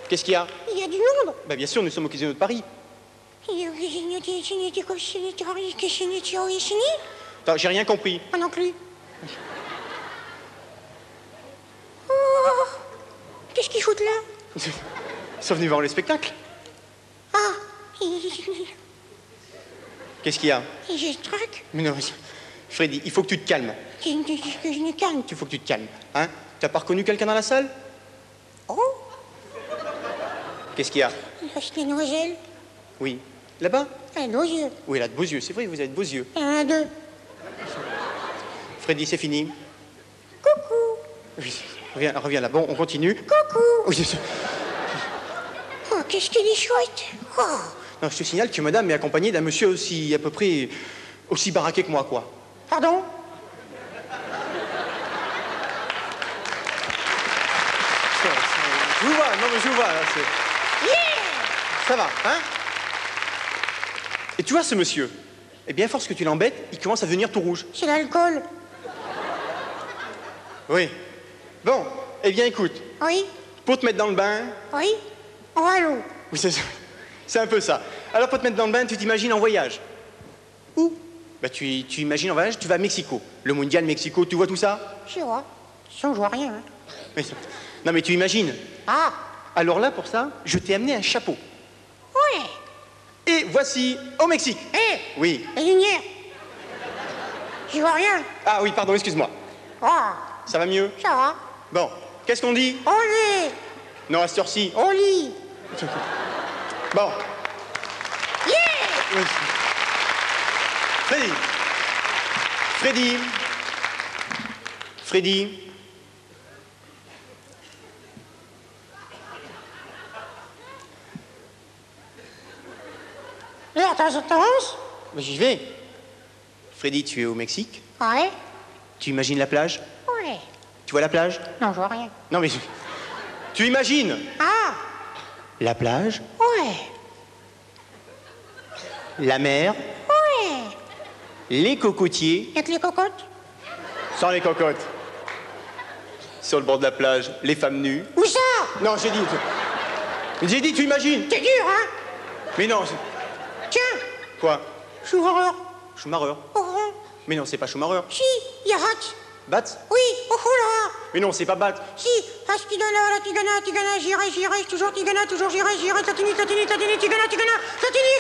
Qu'est-ce qu'il y a? Il y a du monde. Bah bien sûr, nous sommes au Casino de Paris. Attends, j'ai rien compris. Moi non plus. Qu'est-ce qu'ils foutent là? Ils sont venus voir le spectacle. Ah! Qu'est-ce qu'il y a? J'ai ce truc. Mais non, Freddy, il faut que tu te calmes. Que je me calme. Il faut que tu te calmes. Hein? T'as pas reconnu quelqu'un dans la salle? Oh! Qu'est-ce qu'il y a? C'est les noiselles. Oui. Là-bas? Elle a de beaux yeux. Oui, elle a de beaux yeux. C'est vrai, vous avez de beaux yeux. Il y en a deux. Freddy, c'est fini. Coucou. Oui. Reviens là. Bon, on continue. Coucou. Oui, oh, qu'est-ce qu'elle est chouette. Oh. non, je te signale que madame est accompagnée d'un monsieur aussi, à peu près, aussi baraqué que moi, quoi. Pardon? Je vous vois, non mais je vous vois, là, c'est... Yeah! Ça va, hein? Et tu vois ce monsieur? Eh bien, à force que tu l'embêtes, il commence à devenir tout rouge. C'est l'alcool. Oui. Bon, eh bien, écoute. Oui? Pour te mettre dans le bain... Oui? On va à l'eau. Oui, c'est un peu ça. Alors, pour te mettre dans le bain, tu t'imagines en voyage. Où? Bah, tu imagines en voyage, tu vas à Mexico. Le mondial Mexico, tu vois tout ça? Je vois. Sinon, je vois rien. Hein. Mais, non, mais tu imagines. Ah! Alors là, pour ça, je t'ai amené un chapeau. Ouais! Et voici au Mexique. Hé! Oui. La lumière! Je vois rien. Ah oui, pardon, excuse-moi. Ah! Ça va mieux? Ça va. Bon, qu'est-ce qu'on dit? Au lit! Non, à cette heure-ci. Au lit! Bon. Yeah! Oui. Freddy. Freddy. Freddy. Là, t'avances? Mais j'y vais. Freddy, tu es au Mexique? Ouais. Tu imagines la plage? Ouais. Tu vois la plage? Non, je vois rien. Non, mais... Tu imagines? Ah! La plage? Ouais. La mer? Ouais. Les cocotiers? Y'a que les cocottes? Sans les cocottes. Sur le bord de la plage, les femmes nues. Où ça? Non, j'ai dit... J'ai dit, tu imagines? T'es dur, hein? Mais non, Tiens! quoi? Schumacher. Schumacher? Oh, Mais non, c'est pas Schumacher. si, y a Hat. Bat? Oui, oh là. Mais non, c'est pas Bat. Si, Tigana, j'irai, toujours Tigana, j'irai, Tatini, Tigana, Tatini,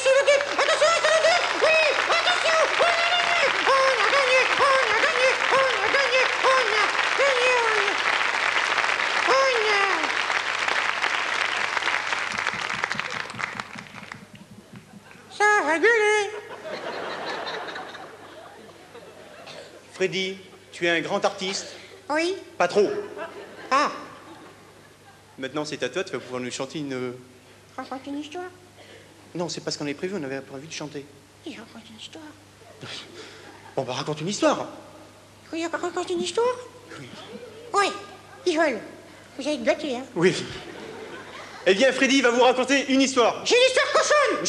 sur le guide, attention, sur le guide, oui, attention, on a gagné, va gueuler. Freddy, tu es un grand artiste. Oui. Pas trop. Ah, Maintenant, c'est à toi, tu vas pouvoir nous chanter une... raconte une histoire. Non, c'est pas ce qu'on avait prévu, on avait prévu de chanter. Il raconte une histoire. Bon, bah raconte une histoire. Oui, raconte une histoire. Oui, ils veulent. Vous êtes gâtés, hein. Oui. Eh bien, Freddy va vous raconter une histoire. J'ai une histoire cochonne.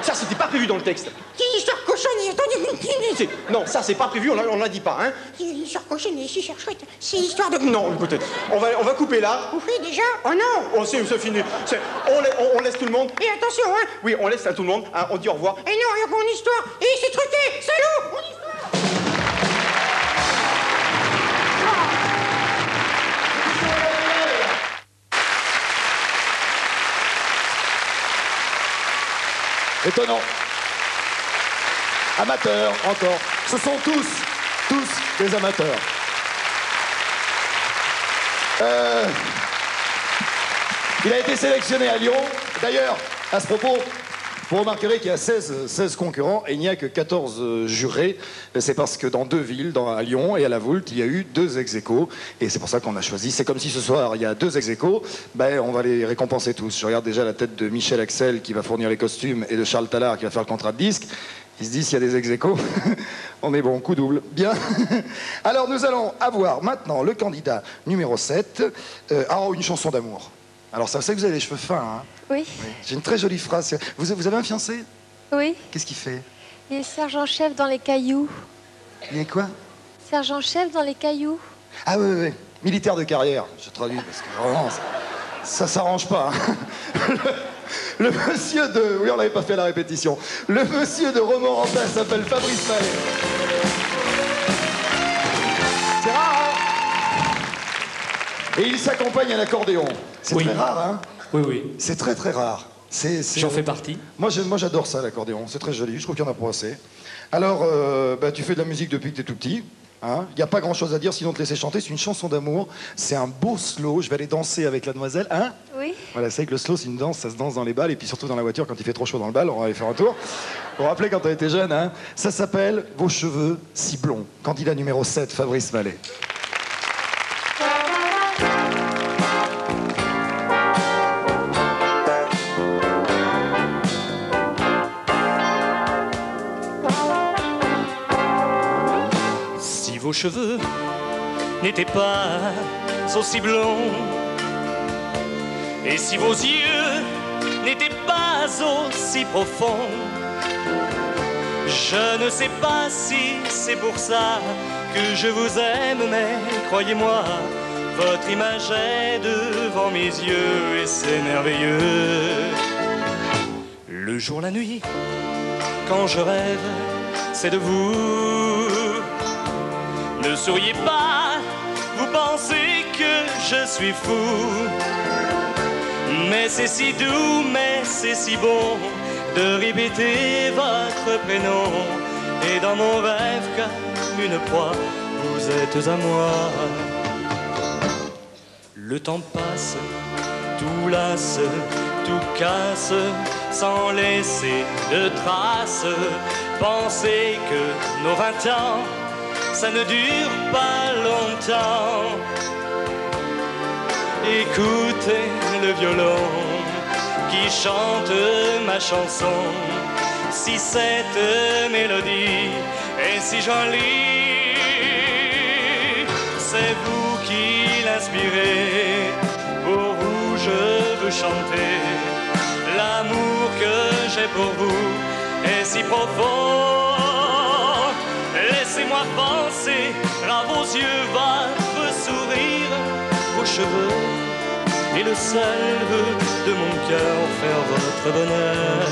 Ça, c'était pas prévu dans le texte. C'est une histoire cochonne et attendez. Non, ça, c'est pas prévu, on l'a dit pas, hein. C'est une histoire cochonne et super chouette. C'est l'histoire de... Non, écoutez, on va couper là. Vous faites déjà? Oh non. Oh, c'est fini. On laisse tout le monde. Et attention, hein. Oui, on laisse à tout le monde, hein, on dit au revoir. Et non, il y a mon histoire. Et c'est truqué. Salaud. Mon histoire. Étonnant. Amateurs, encore. Ce sont tous des amateurs. Il a été sélectionné à Lyon. D'ailleurs, à ce propos, vous remarquerez qu'il y a 16 concurrents et il n'y a que 14 jurés. C'est parce que dans deux villes, à Lyon et à La Voulte, il y a eu 2 ex-aequo. Et c'est pour ça qu'on a choisi. C'est comme si ce soir, il y a 2 ex-aequo, ben, on va les récompenser tous. Je regarde déjà la tête de Michel Axel qui va fournir les costumes et de Charles Tallard qui va faire le contrat de disque. Ils se disent, s'il y a des ex-aequo, on est bon, coup double. Bien. Alors, nous allons avoir maintenant le candidat numéro 7. Une chanson d'amour. Alors, ça, vous savez que vous avez les cheveux fins, hein? Oui. J'ai une très jolie phrase. Vous avez un fiancé? Oui. Qu'est-ce qu'il fait? Il est sergent-chef dans les cailloux. Il est quoi? Sergent-chef dans les cailloux. Ah oui. Militaire de carrière. Je traduis parce que vraiment, ça s'arrange pas. Hein. Le monsieur de... Oui, on n'avait pas fait la répétition. Le monsieur de Romorantin s'appelle Fabrice Mallet. C'est rare, hein? Et il s'accompagne à l'accordéon. C'est très rare, hein? Oui. C'est très rare. J'en fais partie. Moi, j'adore ça, l'accordéon. C'est très joli. Je trouve qu'il y en a pas assez. Alors, tu fais de la musique depuis que tu es tout petit. Hein? Il n'y a pas grand-chose à dire, sinon te laisser chanter. C'est une chanson d'amour. C'est un beau slow. Je vais aller danser avec la demoiselle. Hein? Oui. Voilà, c'est que le slow, c'est une danse. Ça se danse dans les balles. Et puis surtout dans la voiture, quand il fait trop chaud dans le bal, on va aller faire un tour. Vous vous rappelez quand on était jeune, hein? Ça s'appelle Vos cheveux si blonds. Candidat numéro 7, Fabrice Mallet. Vos cheveux n'étaient pas aussi blonds, et si vos yeux n'étaient pas aussi profonds, je ne sais pas si c'est pour ça que je vous aime, mais croyez-moi, votre image est devant mes yeux et c'est merveilleux. Le jour, la nuit, quand je rêve, c'est de vous. Ne souriez pas, vous pensez que je suis fou. Mais c'est si doux, mais c'est si bon de répéter votre prénom. Et dans mon rêve, comme une proie, vous êtes à moi. Le temps passe, tout lasse, tout casse, sans laisser de traces. Pensez que nos 20 ans, ça ne dure pas longtemps. Écoutez le violon qui chante ma chanson. Si cette mélodie est si jolie, c'est vous qui l'inspirez. Pour vous je veux chanter. L'amour que j'ai pour vous est si profond. Laissez-moi penser à vos yeux, votre sourire, vos cheveux et le seul vœu de mon cœur, faire votre bonheur.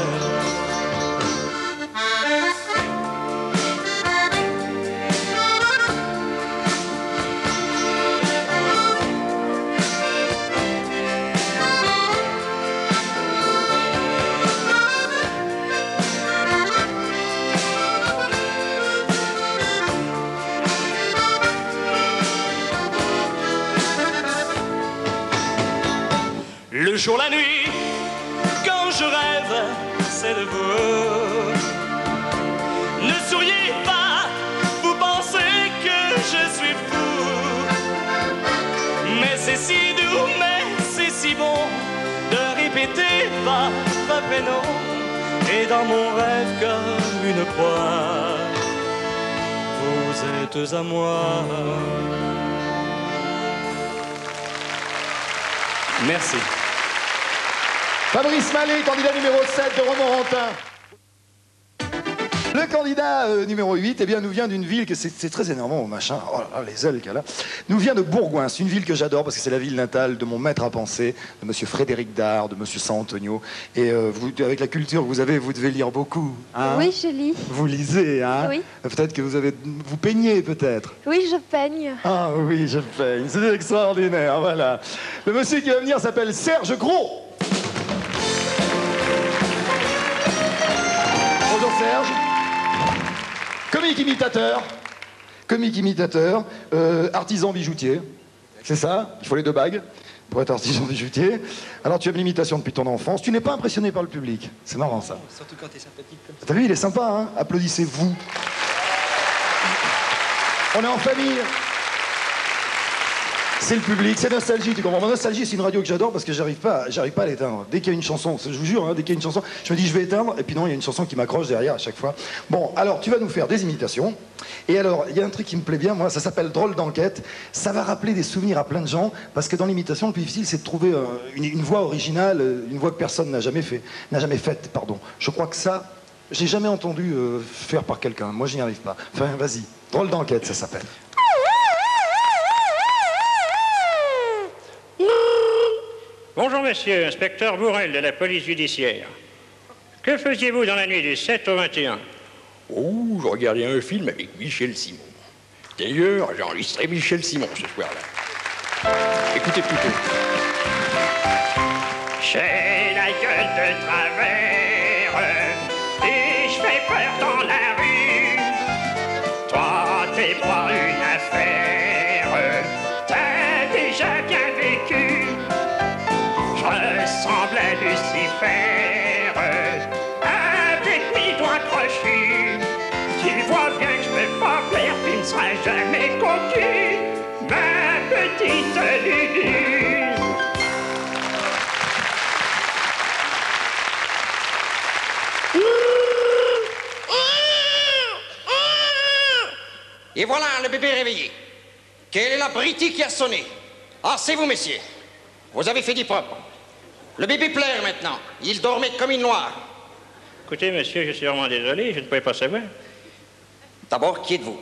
Le jour, la nuit, quand je rêve, c'est de vous. Ne souriez pas, vous pensez que je suis fou. Mais c'est si doux, mais c'est si bon de répéter pas, prénom. Et dans mon rêve comme une proie, vous êtes à moi. Merci. Fabrice Mallet, candidat numéro 7 de Romorantin. Le candidat numéro 8 eh bien, nous vient d'une ville que c'est très énervant, machin. Oh là là, les ailes qu'elle a. Nous vient de Bourgoin. C'est une ville que j'adore parce que c'est la ville natale de mon maître à penser, de monsieur Frédéric Dard, de monsieur San Antonio. Et vous, avec la culture que vous avez, vous devez lire beaucoup. Hein? Oui, je lis. Vous lisez, hein? Oui. Peut-être que vous peignez, peut-être. Oui, je peigne. Ah oui, je peigne. C'est extraordinaire, voilà. Le monsieur qui va venir s'appelle Serge Gros. Bonjour Serge. Comique imitateur, artisan bijoutier, c'est ça? Il faut les 2 bagues pour être artisan bijoutier. Alors tu aimes l'imitation depuis ton enfance, tu n'es pas impressionné par le public, c'est marrant ça. Surtout quand t'es sympathique comme ça. T'as vu, il est sympa, hein? Applaudissez-vous. On est en famille. C'est le public, c'est Nostalgie, tu comprends? Nostalgie, c'est une radio que j'adore parce que j'arrive pas à l'éteindre. Dès qu'il y a une chanson, je vous jure, hein, dès qu'il y a une chanson, je me dis je vais éteindre, et puis non, il y a une chanson qui m'accroche derrière à chaque fois. Bon, alors tu vas nous faire des imitations. Et alors, il y a un truc qui me plaît bien, moi, ça s'appelle Drôle d'enquête. Ça va rappeler des souvenirs à plein de gens, parce que dans l'imitation, le plus difficile, c'est de trouver une voix originale, une voix que personne n'a jamais faite, pardon. Je crois que ça, j'ai jamais entendu faire par quelqu'un. Moi, je n'y arrive pas. Enfin, vas-y. Drôle d'enquête, ça s'appelle. Bonjour monsieur, inspecteur Bourrel de la police judiciaire. Que faisiez-vous dans la nuit du 7 au 21? Oh, je regardais un film avec Michel Simon. D'ailleurs, j'ai enregistré Michel Simon ce soir-là. Écoutez plutôt. J'ai la gueule de travers et je fais peur dans la rue. Toi, t'es pas une affaire, t'as déjà bien vécu. Je ressemble à Lucifer, avec mes doigts crochus. Tu vois bien que je peux pas plaire, tu ne seras jamais cocu, ma petite Lulu. Et voilà le bébé réveillé. Quelle est la briti qui a sonné? Ah, c'est vous, messieurs. Vous avez fait du propre. Le bébé pleure maintenant. Il dormait comme une noire. Écoutez, monsieur, je suis vraiment désolé, je ne pouvais pas savoir. D'abord, qui êtes-vous?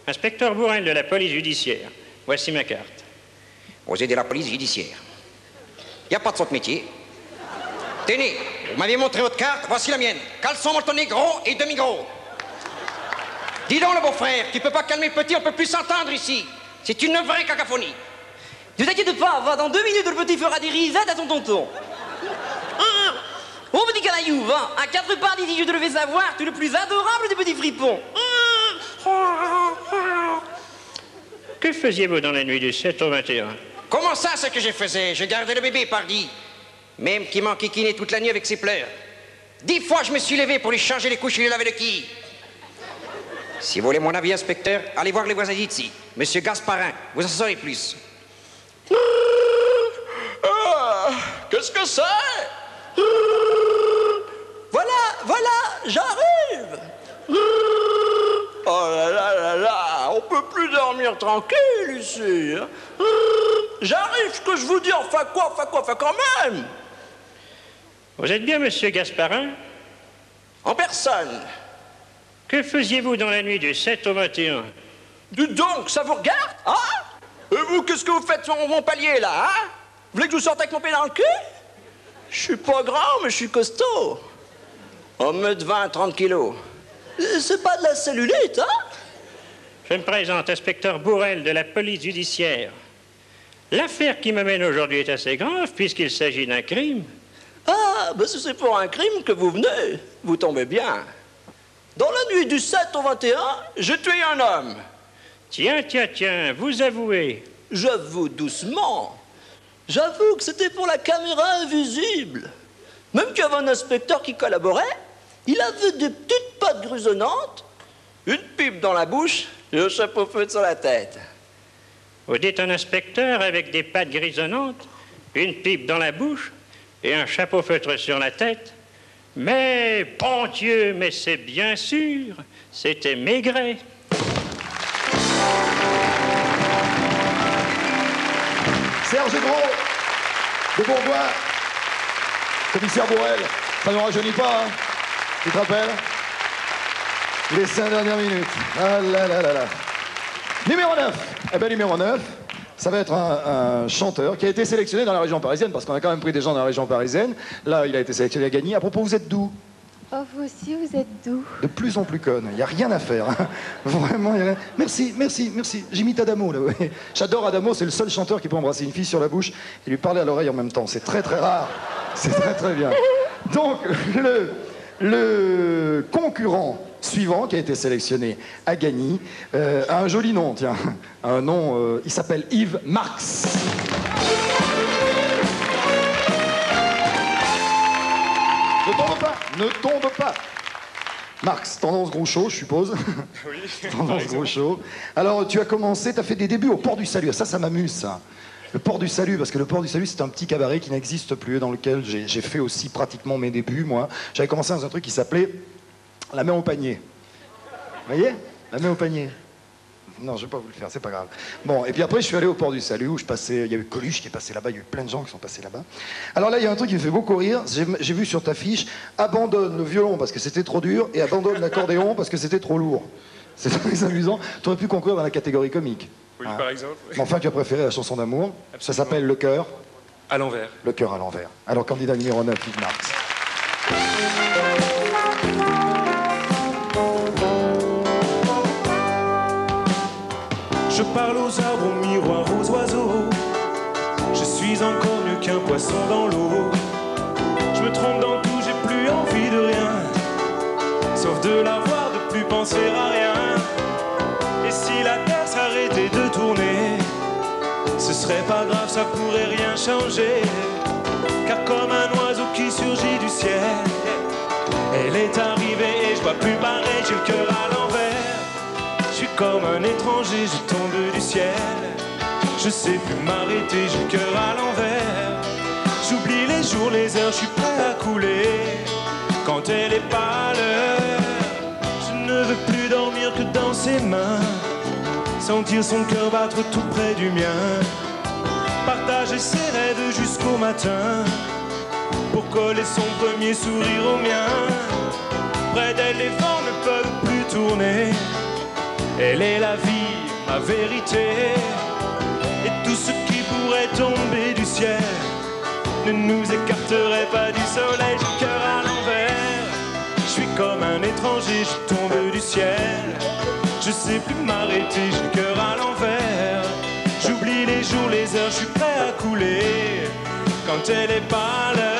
Inspecteur Bourrel de la police judiciaire. Voici ma carte. Vous êtes de la police judiciaire. Il n'y a pas de son métier. Tenez, vous m'avez montré votre carte, voici la mienne. Caleçon molletonné gros et demi-gros. Dis donc, le beau-frère, tu peux pas calmer le petit, on peut plus s'entendre ici. C'est une vraie cacophonie. Ne t'inquiète pas, va, dans 2 minutes, le petit fera des risettes à son tonton. Oh, petit canaillou, va, à 4 pas d'ici, je te le fais savoir, tu es le plus adorable des petits fripons. Que faisiez-vous dans la nuit du 7 au 21? Comment ça, ce que je faisais? Je gardais le bébé, pardi. Même qui m'enquiquinait toute la nuit avec ses pleurs. 10 fois, je me suis levé pour lui changer les couches et lui laver le quille. Si vous voulez mon avis, inspecteur, allez voir les voisins d'ici. Monsieur Gasparin, vous en saurez plus. Qu'est-ce que c'est? Voilà, j'arrive. Oh là là là là, on peut plus dormir tranquille ici. Hein? J'arrive, ce que je vous dis, enfin quand même. Vous êtes bien, monsieur Gasparin? En personne. Que faisiez-vous dans la nuit du 7 au 21? Dites donc, ça vous regarde, hein? Et vous, qu'est-ce que vous faites sur mon palier, là, hein? Vous voulez que je vous sorte avec mon pied dans le cul? Je suis pas grand, mais je suis costaud. 1m20, 30 kilos. C'est pas de la cellulite, hein? Je me présente, inspecteur Bourrel de la police judiciaire. L'affaire qui m'amène aujourd'hui est assez grave puisqu'il s'agit d'un crime. Ah, ben si c'est pour un crime que vous venez, vous tombez bien. Dans la nuit du 7 au 21, j'ai tué un homme. Tiens, vous avouez. J'avoue doucement. J'avoue que c'était pour la caméra invisible. Même qu'il y avait un inspecteur qui collaborait, il avait des petites pattes grisonnantes, une pipe dans la bouche et un chapeau feutre sur la tête. Vous dites un inspecteur avec des pattes grisonnantes, une pipe dans la bouche et un chapeau feutre sur la tête? Mais, bon Dieu, mais c'est bien sûr, c'était Maigret. Serge Gros, de Bourgoin, commissaire Bourrel, ça ne rajeunit pas, hein? Tu te rappelles? Les 5 dernières minutes. Ah là là là là. Numéro 9. Eh bien, numéro 9, ça va être un chanteur qui a été sélectionné dans la région parisienne, parce qu'on a quand même pris des gens dans la région parisienne. Là, il a été sélectionné à Gagny. À propos, vous êtes d'où? Oh, vous aussi, vous êtes doux. De plus en plus conne. Il n'y a rien à faire. Hein. Vraiment, il n'y a rien. Merci, merci, merci. J'imite Adamo, là. Ouais. J'adore Adamo, c'est le seul chanteur qui peut embrasser une fille sur la bouche et lui parler à l'oreille en même temps. C'est très, très rare. C'est très, très bien. Donc, le concurrent suivant, qui a été sélectionné à Gagny, a un joli nom, tiens. Un nom, il s'appelle Yves Marx. Ne tombe pas, ne tombe pas. Marx, tendance Groucho, je suppose. Oui. Tendance Groucho. Alors, tu as commencé, tu as fait des débuts au Port du Salut. Ça m'amuse, ça. Le Port du Salut, parce que le Port du Salut, c'est un petit cabaret qui n'existe plus, dans lequel j'ai fait aussi pratiquement mes débuts, moi. J'avais commencé dans un truc qui s'appelait La main au panier. Vous voyez? La main au panier. Non, je ne vais pas vous le faire, c'est pas grave. Bon, et puis après, je suis allé au Port du Salut, où je passais... Il y a eu Coluche qui est passé là-bas, il y a eu plein de gens qui sont passés là-bas. Alors là, il y a un truc qui me fait beaucoup rire. J'ai vu sur ta fiche, abandonne le violon parce que c'était trop dur, et abandonne l'accordéon parce que c'était trop lourd. C'est très amusant. Tu aurais pu conclure dans la catégorie comique. Oui, par exemple. Oui. Mais enfin, tu as préféré la chanson d'amour. Ça s'appelle Le cœur. À l'envers. Le cœur à l'envers. Alors, candidat numéro 9, Yves Marx. Je parle aux arbres, aux miroirs, aux oiseaux. Je suis encore mieux qu'un poisson dans l'eau. Je me trompe dans tout, j'ai plus envie de rien, sauf de la voir, de plus penser à rien. Et si la terre s'arrêtait de tourner, ce serait pas grave, ça pourrait rien changer. Car comme un oiseau qui surgit du ciel, elle est arrivée et je vois plus pareil, j'ai le cœur à l'envers. Je suis comme un étranger, je tombe du ciel. Je sais plus m'arrêter, j'ai le cœur à l'envers. J'oublie les jours, les heures, je suis prêt à couler. Quand elle est pas l'heure, je ne veux plus dormir que dans ses mains. Sentir son cœur battre tout près du mien. Partager ses rêves jusqu'au matin, pour coller son premier sourire au mien. Près d'elle, les vents ne peuvent plus tourner. Elle est la vie, ma vérité. Et tout ce qui pourrait tomber du ciel ne nous écarterait pas du soleil. J'ai le cœur à l'envers. Je suis comme un étranger, je tombe du ciel. Je sais plus m'arrêter, j'ai le cœur à l'envers. J'oublie les jours, les heures, je suis prêt à couler. Quand elle est pas l'heure.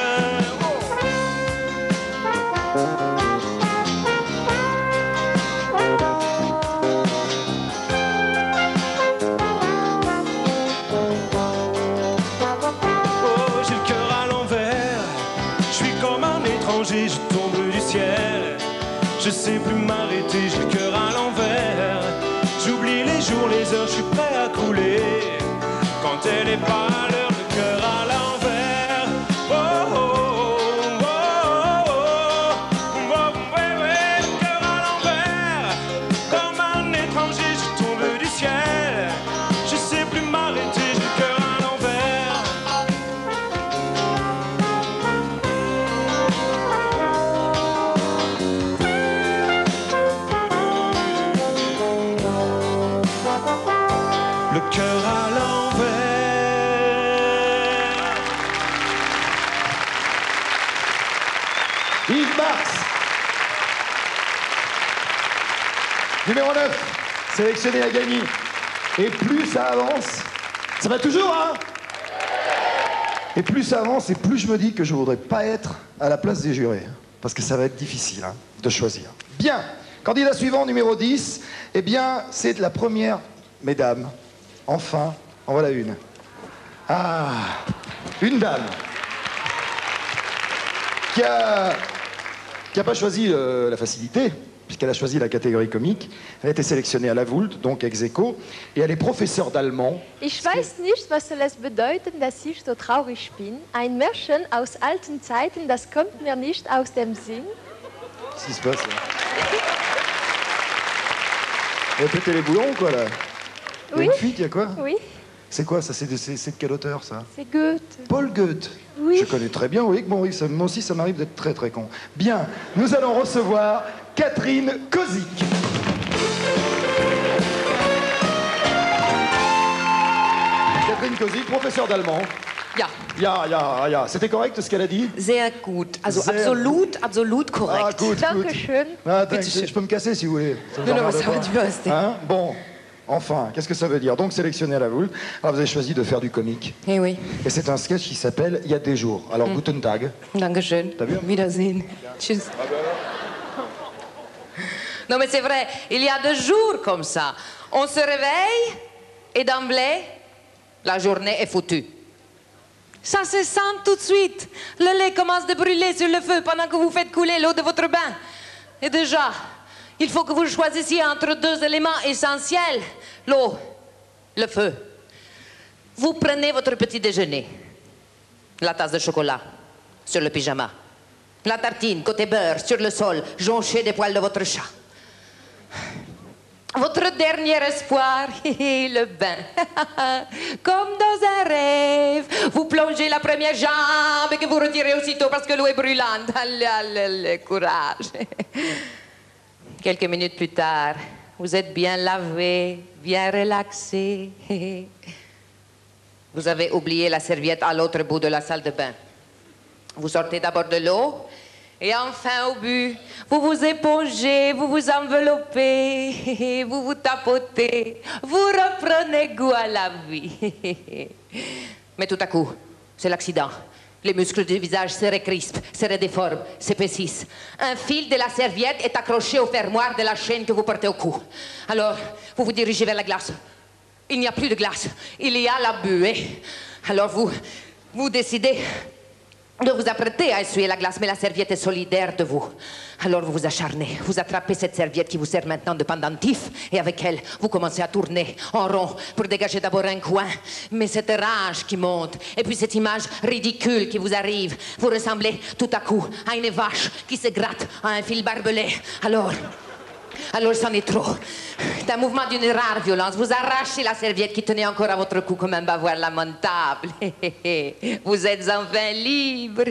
Je tombe du ciel, je sais plus m'arrêter, j'ai le cœur à l'envers. J'oublie les jours, les heures, je suis prêt à couler. Quand elle est pas l'heure, le cœur à l'envers. Oh oh oh oh oh oh, ouais, ouais, le cœur à l'envers. Comme un étranger, je tombe du ciel. Je sais plus m'arrêter, j'ai le cœur à l'envers. Le cœur à l'envers. Yves Marx. Numéro 9, sélectionné à Gagny. Et plus ça avance, ça va toujours, hein? Et plus ça avance, et plus je me dis que je voudrais pas être à la place des jurés. Parce que ça va être difficile, hein, de choisir. Bien, candidat suivant, numéro 10. Eh bien, c'est la première, mesdames. Enfin, en voilà une. Ah, une dame. qui a pas choisi la facilité, puisqu'elle a choisi la catégorie comique. Elle a été sélectionnée à la Vult, donc ex aequo, et elle est professeure d'allemand. Ich weiß nicht, was soll es bedeuten, dass ich so traurig bin. Ein Märchen aus alten Zeiten, das kommt mir nicht aus dem Sinn. Qu'est-ce qui se passe là? Elle a pété les boulons, quoi, là? Il y a Oui. une fuite, il y a quoi? Oui, C'est quoi, ça? C'est de quel auteur, ça? c'est Goethe. Paul Goethe. Oui. Je connais très bien, oui. Bon, oui, moi aussi, ça m'arrive d'être très, très con. Bien, nous allons recevoir Catherine Kozik. Catherine Kozik, professeure d'allemand. Ja. Ja. C'était correct, ce qu'elle a dit? Sehr gut. Also Sehr absolut korrekt. Ah, gut. Dankeschön. Ah, je peux me casser, si vous voulez. Ça vous Non, emmerde ça va pas. du rester. Hein? Bon. Enfin, qu'est-ce que ça veut dire? Donc, sélectionné à la Vult. Alors, vous avez choisi de faire du comique. Eh oui. Et c'est un sketch qui s'appelle Il y a des jours. Alors, Guten Tag. Dankeschön. T'as vu? Wiedersehen. Tschüss. Non, mais c'est vrai, il y a 2 jours comme ça. On se réveille et d'emblée, la journée est foutue. Ça se sent tout de suite. Le lait commence de brûler sur le feu pendant que vous faites couler l'eau de votre bain. Et déjà, il faut que vous choisissiez entre 2 éléments essentiels. L'eau, le feu. Vous prenez votre petit déjeuner. La tasse de chocolat sur le pyjama. La tartine côté beurre sur le sol, jonchée des poils de votre chat. Votre dernier espoir, le bain. Comme dans un rêve, vous plongez la première jambe et que vous retirez aussitôt parce que l'eau est brûlante. Allez, courage. Quelques minutes plus tard, vous êtes bien lavé, bien relaxé. Vous avez oublié la serviette à l'autre bout de la salle de bain. Vous sortez d'abord de l'eau et enfin au but, vous vous épongez, vous vous enveloppez, vous vous tapotez, vous reprenez goût à la vie. Mais tout à coup, c'est l'accident. Les muscles du visage se récrispent, se redéforment, s'épaississent. Un fil de la serviette est accroché au fermoir de la chaîne que vous portez au cou. Alors, vous vous dirigez vers la glace. Il n'y a plus de glace, il y a la buée. Alors vous décidez de vous apprêter à essuyer la glace, mais la serviette est solidaire de vous. Alors vous vous acharnez, vous attrapez cette serviette qui vous sert maintenant de pendentif, et avec elle, vous commencez à tourner en rond pour dégager d'abord un coin. Mais cette rage qui monte, et puis cette image ridicule qui vous arrive, vous ressemblez tout à coup à une vache qui se gratte à un fil barbelé. Alors c'en est trop. C'est un mouvement d'une rare violence. Vous arrachez la serviette qui tenait encore à votre cou comme un bavoir lamentable. Vous êtes enfin libre.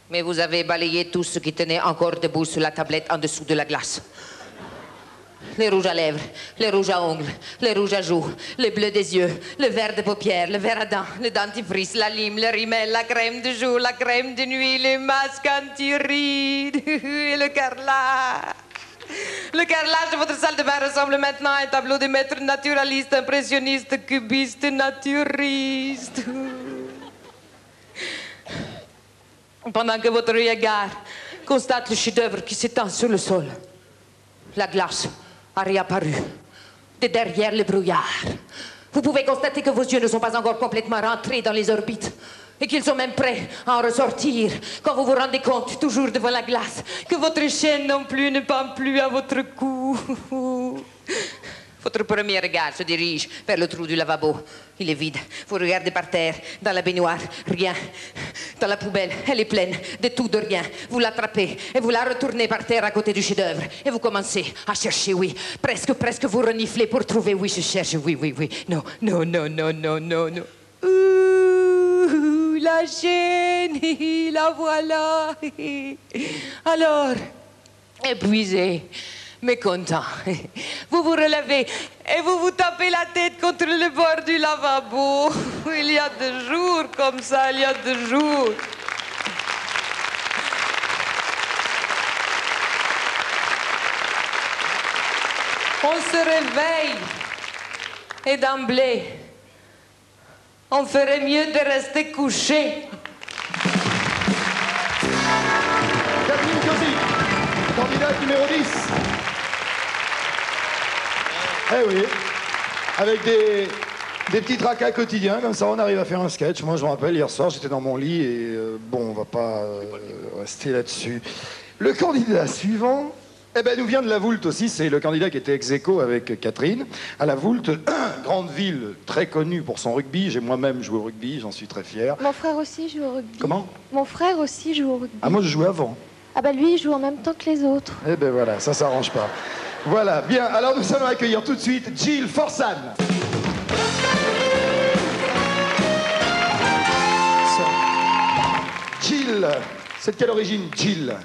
Mais vous avez balayé tout ce qui tenait encore debout sur la tablette en dessous de la glace. Les rouges à lèvres, les rouges à ongles, les rouges à joues, le bleu des yeux, le vert de paupières, le vert à dents, le dentifrice, la lime, le rimel, la crème de jour, la crème de nuit, les masques anti-rides et le carrelage. Le carrelage de votre salle de bain ressemble maintenant à un tableau de maître naturaliste, impressionniste, cubiste, naturiste. Pendant que votre regard constate le chef-d'œuvre qui s'étend sur le sol, la glace a réapparu de derrière le brouillard. Vous pouvez constater que vos yeux ne sont pas encore complètement rentrés dans les orbites et qu'ils sont même prêts à en ressortir quand vous vous rendez compte, toujours devant la glace, que votre chaîne non plus ne pend plus à votre cou. Votre premier regard se dirige vers le trou du lavabo. Il est vide. Vous regardez par terre, dans la baignoire, rien. Dans la poubelle, elle est pleine de tout, de rien. Vous l'attrapez et vous la retournez par terre à côté du chef-d'œuvre. Et vous commencez à chercher, oui. Presque vous reniflez pour trouver, oui, je cherche, oui. Non. Ouh, la chaîne, la voilà. Alors, épuisé, mécontent, vous vous relevez et vous vous tapez la tête contre le bord du lavabo. Il y a 2 jours comme ça, il y a 2 jours. On se réveille et d'emblée, on ferait mieux de rester couché. Catherine Kozik, candidate numéro 10. Eh oui, avec Des petits tracas quotidiens, comme ça on arrive à faire un sketch. Moi je me rappelle, hier soir j'étais dans mon lit et bon, on va pas rester là-dessus. Le candidat suivant, eh ben, nous vient de la Voulte aussi, c'est le candidat qui était ex-aequo avec Catherine. À la Voulte, grande ville très connue pour son rugby. J'ai moi-même joué au rugby, j'en suis très fier. Mon frère aussi joue au rugby. Comment? Mon frère aussi joue au rugby. Ah, moi je jouais avant. Ah bah lui, il joue en même temps que les autres. Eh ben voilà, ça s'arrange pas. Voilà, bien, alors nous allons accueillir tout de suite Jill Forsan. Jill, c'est de quelle origine, Jill?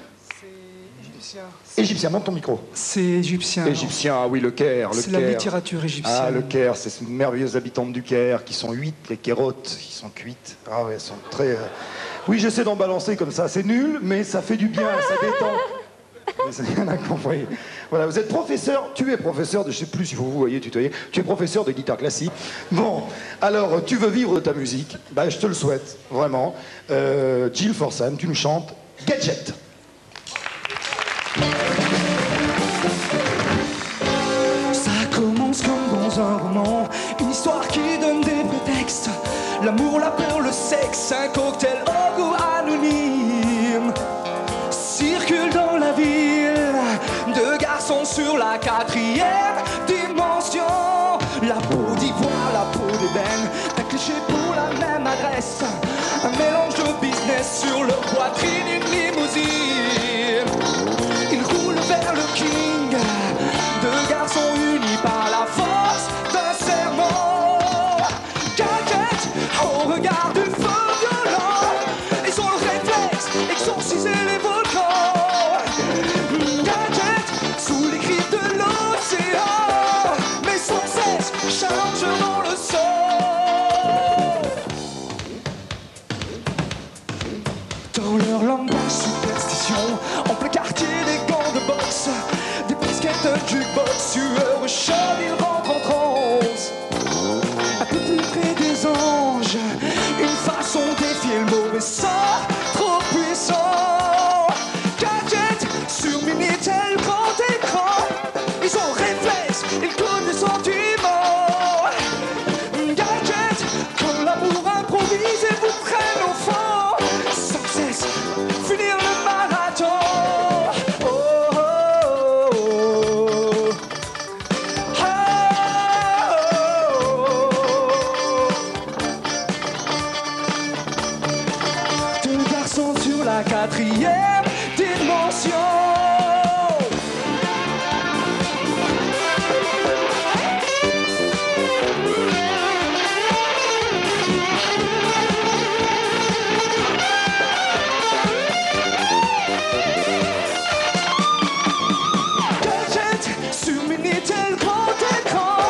Égyptien, monte ton micro. C'est égyptien. Égyptien, ah oui, le Caire. C'est la littérature égyptienne. Ah, le Caire, c'est une merveilleuse habitante du Caire, qui sont 8, les kérotes, qui sont cuites. Ah ouais, elles sont très... Oui, j'essaie d'en balancer comme ça, c'est nul, mais ça fait du bien, ça détend. Mais ça n'a rien compris. Voilà, vous êtes professeur, tu es professeur de, je sais plus si vous voyez tutoyer, tu es professeur de guitare classique. Bon, alors, tu veux vivre de ta musique? Bah, je te le souhaite, vraiment. Jill Forsan, tu nous chantes Gadget. Ça commence comme dans un roman, une histoire qui donne des prétextes. L'amour, la peur, le sexe, un cocktail au goût anonyme circule dans la ville. Deux garçons sur la 4e dimension. La peau d'ivoire, la peau d'ébène, un cliché pour la même adresse. Un mélange de business sur le poitrine, une limousine. Ils roulent vers le king. Deux garçons unis par la force d'un serment. Gadget, au regard du feu violent. Ils ont le réflexe, exorciser les volcans. Gadget, sous les griffes de l'océan. Mais sans cesse, challenge dans le sol. Dans leur langage superstition, en plein quartier des gants de boxe, des baskets de jukebox, sueur chaude, ils rentrent en transe. Un peu plus près des anges, une façon de défier le mauvais sort, trop puissant. Gadget, sur Minitel, grand écran, ils ont réflexe, ils clonent des sentiments. Gadget, quand l'amour improvise et vous prenne au fond, sans cesse, finir le marathon. Oh, oh, oh, oh. Deux garçons sur la 4e dimension. Gadget, sur Minitel, grand écran.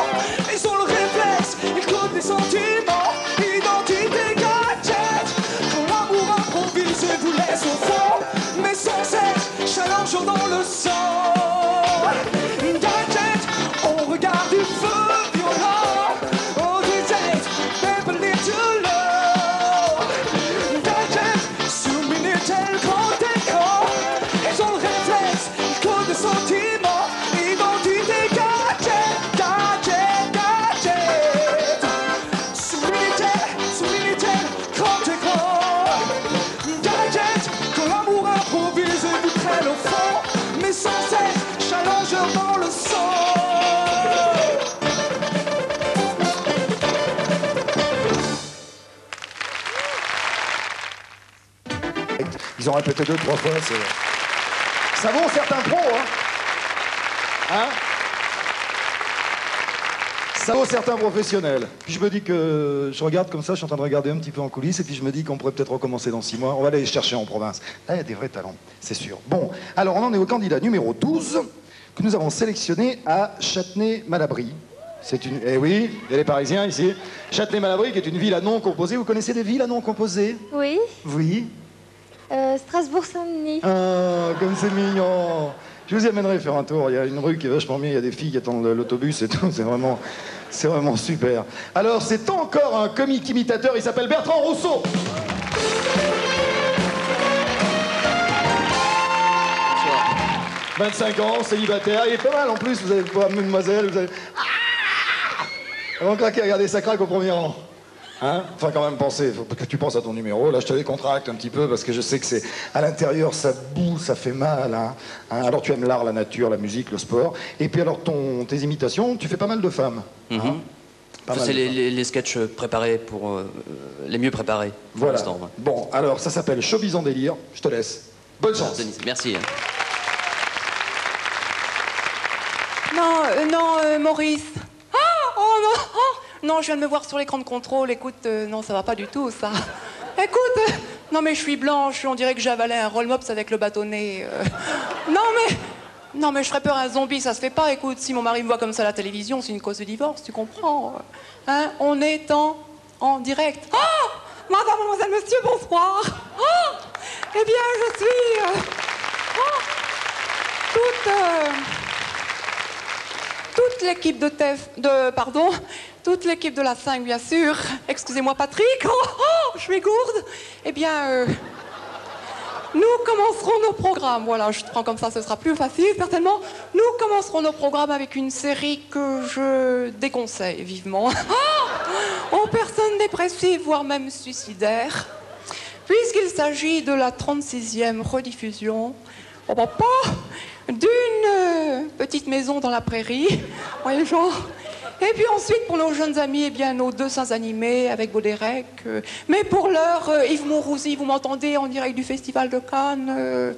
Ils ont le réflexe, ils codent des sentiments. Identité gadget, quand l'amour improvise et vous laisse au fond. Mais sans cesse, challenge dans le sang. Gadget, on regarde du feu violent. On détecte Beverly to love. Gadget, sur Minitel, grand écran. Ils ont le réflexe, ils codent des sentiments. Identité gadget, gadget, gadget. Sur Minitel, grand écran. Gadget, quand l'amour improvise et vous traîne au fond. Mais sans cesse, challenger dans le sang. Ils ont répété 2-3 fois, ça vaut certains pros, hein? Ça vaut certains professionnels. Puis je me dis que je regarde comme ça, je suis en train de regarder un petit peu en coulisses, et puis je me dis qu'on pourrait peut-être recommencer dans 6 mois. On va aller les chercher en province. Là, il y a des vrais talents, c'est sûr. Bon, alors on en est au candidat numéro 12, que nous avons sélectionné à Châtenay-Malabry. C'est une... Eh oui, il y a les Parisiens ici. Châtenay-Malabry, qui est une ville à nom composé. Vous connaissez des villes à nom composé? Oui. Oui. Strasbourg-Saint-Denis. Ah, comme c'est mignon. Je vous y amènerai faire un tour. Il y a une rue qui est vachement bien. Il y a des filles qui attendent l'autobus et tout. C'est vraiment super. Alors, c'est encore un comique imitateur. Il s'appelle Bertrand Rousseau. 25 ans, célibataire. Il est pas mal en plus. Vous avez pas mademoiselle. Vous avez... Elles vont craquer, regardez, ça craque au premier rang. Hein? Enfin, quand même, faut que tu penses à ton numéro. Là, je te décontracte un petit peu parce que je sais que c'est à l'intérieur, ça boue, ça fait mal. Hein? Alors, tu aimes l'art, la nature, la musique, le sport. Et puis, alors, tes imitations, tu fais pas mal de femmes. Hein? C'est les sketchs préparés pour les mieux préparés. Voilà. L'instant, ouais. Bon, alors, ça s'appelle Showbiz en délire. Je te laisse. Bonne chance. Denise, merci. Non, Maurice. Oh non, non, je viens de me voir sur l'écran de contrôle. Écoute, non, ça va pas du tout, ça. Écoute, non mais je suis blanche, on dirait que j'avalais un roll-mops avec le bâtonnet. Non mais je ferais peur à un zombie, ça se fait pas. Écoute, si mon mari me voit comme ça à la télévision, c'est une cause de divorce, tu comprends? Hein? On est en direct. Oh, madame, mademoiselle, monsieur, bonsoir. Oh, eh bien, je suis toute l'équipe toute l'équipe de la 5, bien sûr. Excusez-moi, Patrick. Je suis gourde. Eh bien, nous commencerons nos programmes. Voilà, je te prends comme ça, ce sera plus facile, certainement. Nous commencerons nos programmes avec une série que je déconseille vivement. Aux personnes dépressives, voire même suicidaires. Puisqu'il s'agit de la 36e rediffusion, d'une petite maison dans la prairie. Voyez, genre. Et puis ensuite, pour nos jeunes amis, eh bien, nos dessins animés avec Baudérec. Mais pour l'heure, Yves Mourouzi, vous m'entendez, en direct du Festival de Cannes.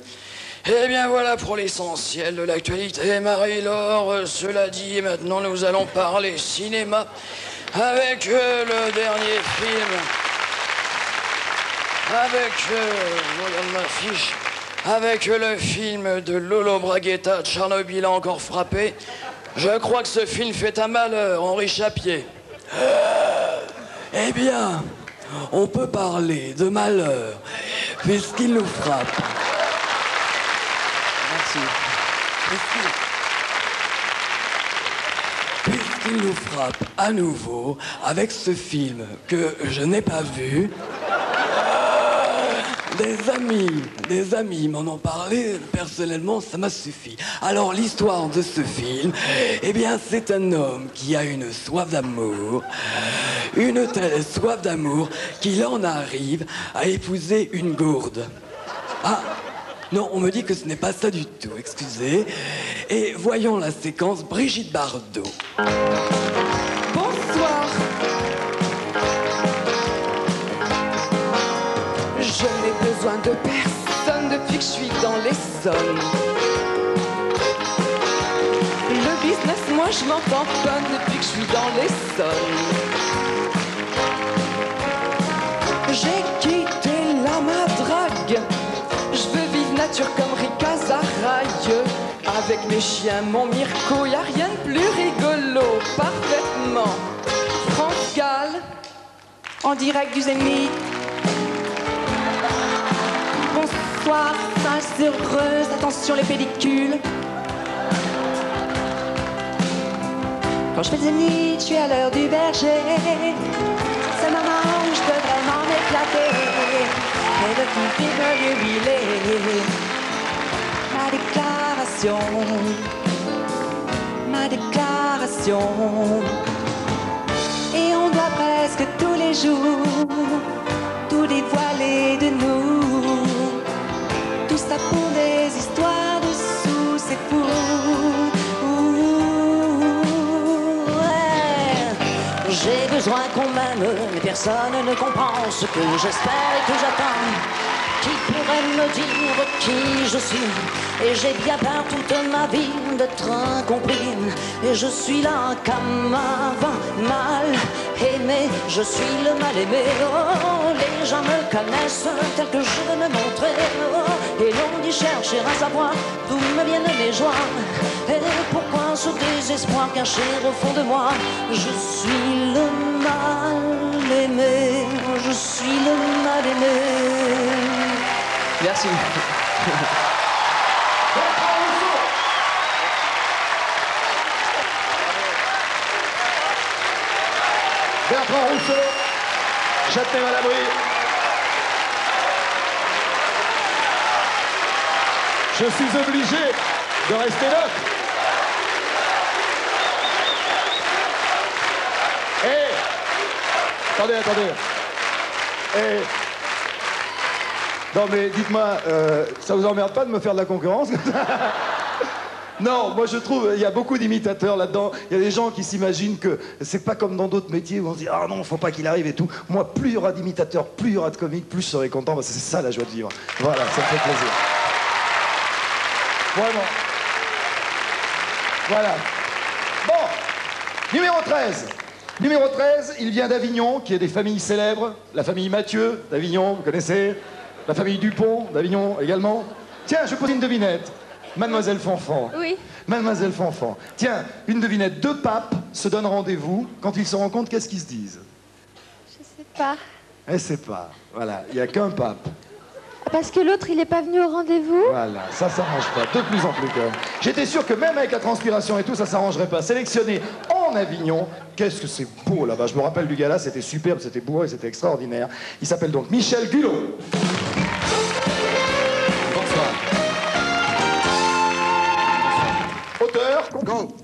Eh bien voilà pour l'essentiel de l'actualité, Marie-Laure. Cela dit, maintenant nous allons parler cinéma avec le dernier film. Regarde ma fiche. Avec le film de Lolo Braguetta, Tchernobyl a encore frappé. Je crois que ce film fait un malheur, Henri Chapier. Eh bien, on peut parler de malheur, puisqu'il nous frappe. Merci. Puisqu'il nous frappe à nouveau avec ce film que je n'ai pas vu. Des amis m'en ont parlé, personnellement ça m'a suffi. Alors l'histoire de ce film, eh bien c'est un homme qui a une soif d'amour, une telle soif d'amour qu'il en arrive à épouser une gourde. Ah, non, on me dit que ce n'est pas ça du tout, excusez. Et voyons la séquence Brigitte Bardot. Bonsoir. Je n'ai besoin de personne depuis que je suis dans l'Essonne. Le business, moi je m'en tamponne depuis que je suis dans l'Essonne. J'ai quitté la madrague. Je veux vivre nature comme Rika Zaraï. Avec mes chiens, mon Mirko, y a rien de plus rigolo. Parfaitement. France Gall, en direct du Zénith. Bonsoir, singe heureuse, attention les pellicules. Quand je fais le Zénith, je suis à l'heure du berger. C'est le moment où je peux vraiment m'éclater. Et le petit me huiler. Ma déclaration. Et on doit presque tous les jours tout dévoiler de nous. Tout ça pour des histoires de sous, c'est fou. Ouais. J'ai besoin qu'on m'aime, mais personne ne comprend ce que j'espère et que j'attends. Qui pourrait me dire qui je suis? Et j'ai bien peur toute ma vie d'être incompris. Et je suis là comme avant, mal aimé. Je suis le mal aimé. Oh, les gens me connaissent tel que je veux me montrer. Oh, et l'on dit chercher à savoir d'où me viennent mes joies. Et pourquoi ce désespoir caché au fond de moi? Je suis le mal aimé. Je suis le mal aimé. Merci. Bertrand Rousseau, Châtenay-Malabry. Je suis obligé de rester là. Attendez. Non mais dites-moi, ça vous emmerde pas de me faire de la concurrence? Non, moi je trouve, il y a beaucoup d'imitateurs là-dedans. Il y a des gens qui s'imaginent que c'est pas comme dans d'autres métiers où on se dit « Ah non, faut pas qu'il arrive et tout ». Moi, plus il y aura d'imitateurs, plus il y aura de comiques, plus je serai content, parce que c'est ça la joie de vivre. Voilà, ça me fait plaisir. Vraiment. Voilà. Bon, numéro 13. Numéro 13, il vient d'Avignon, qui est des familles célèbres. La famille Mathieu d'Avignon, vous connaissez? La famille Dupont d'Avignon également. Tiens, je pose une devinette. Mademoiselle Fanfan. Oui. Mademoiselle Fanfan. Tiens, une devinette. Deux papes se donnent rendez-vous. Quand ils se rencontrent, qu'est-ce qu'ils se disent? Je sais pas. Elle sait pas. Voilà, il n'y a qu'un pape. Parce que l'autre, il n'est pas venu au rendez-vous? Voilà, ça s'arrange pas. De plus en plus quand même. J'étais sûr que même avec la transpiration et tout, ça s'arrangerait pas. Sélectionné en Avignon. Qu'est-ce que c'est beau là-bas. Je me rappelle du gars-là, c'était superbe, c'était beau et c'était extraordinaire. Il s'appelle donc Michel Gulot. Bonsoir. Auteur. Go.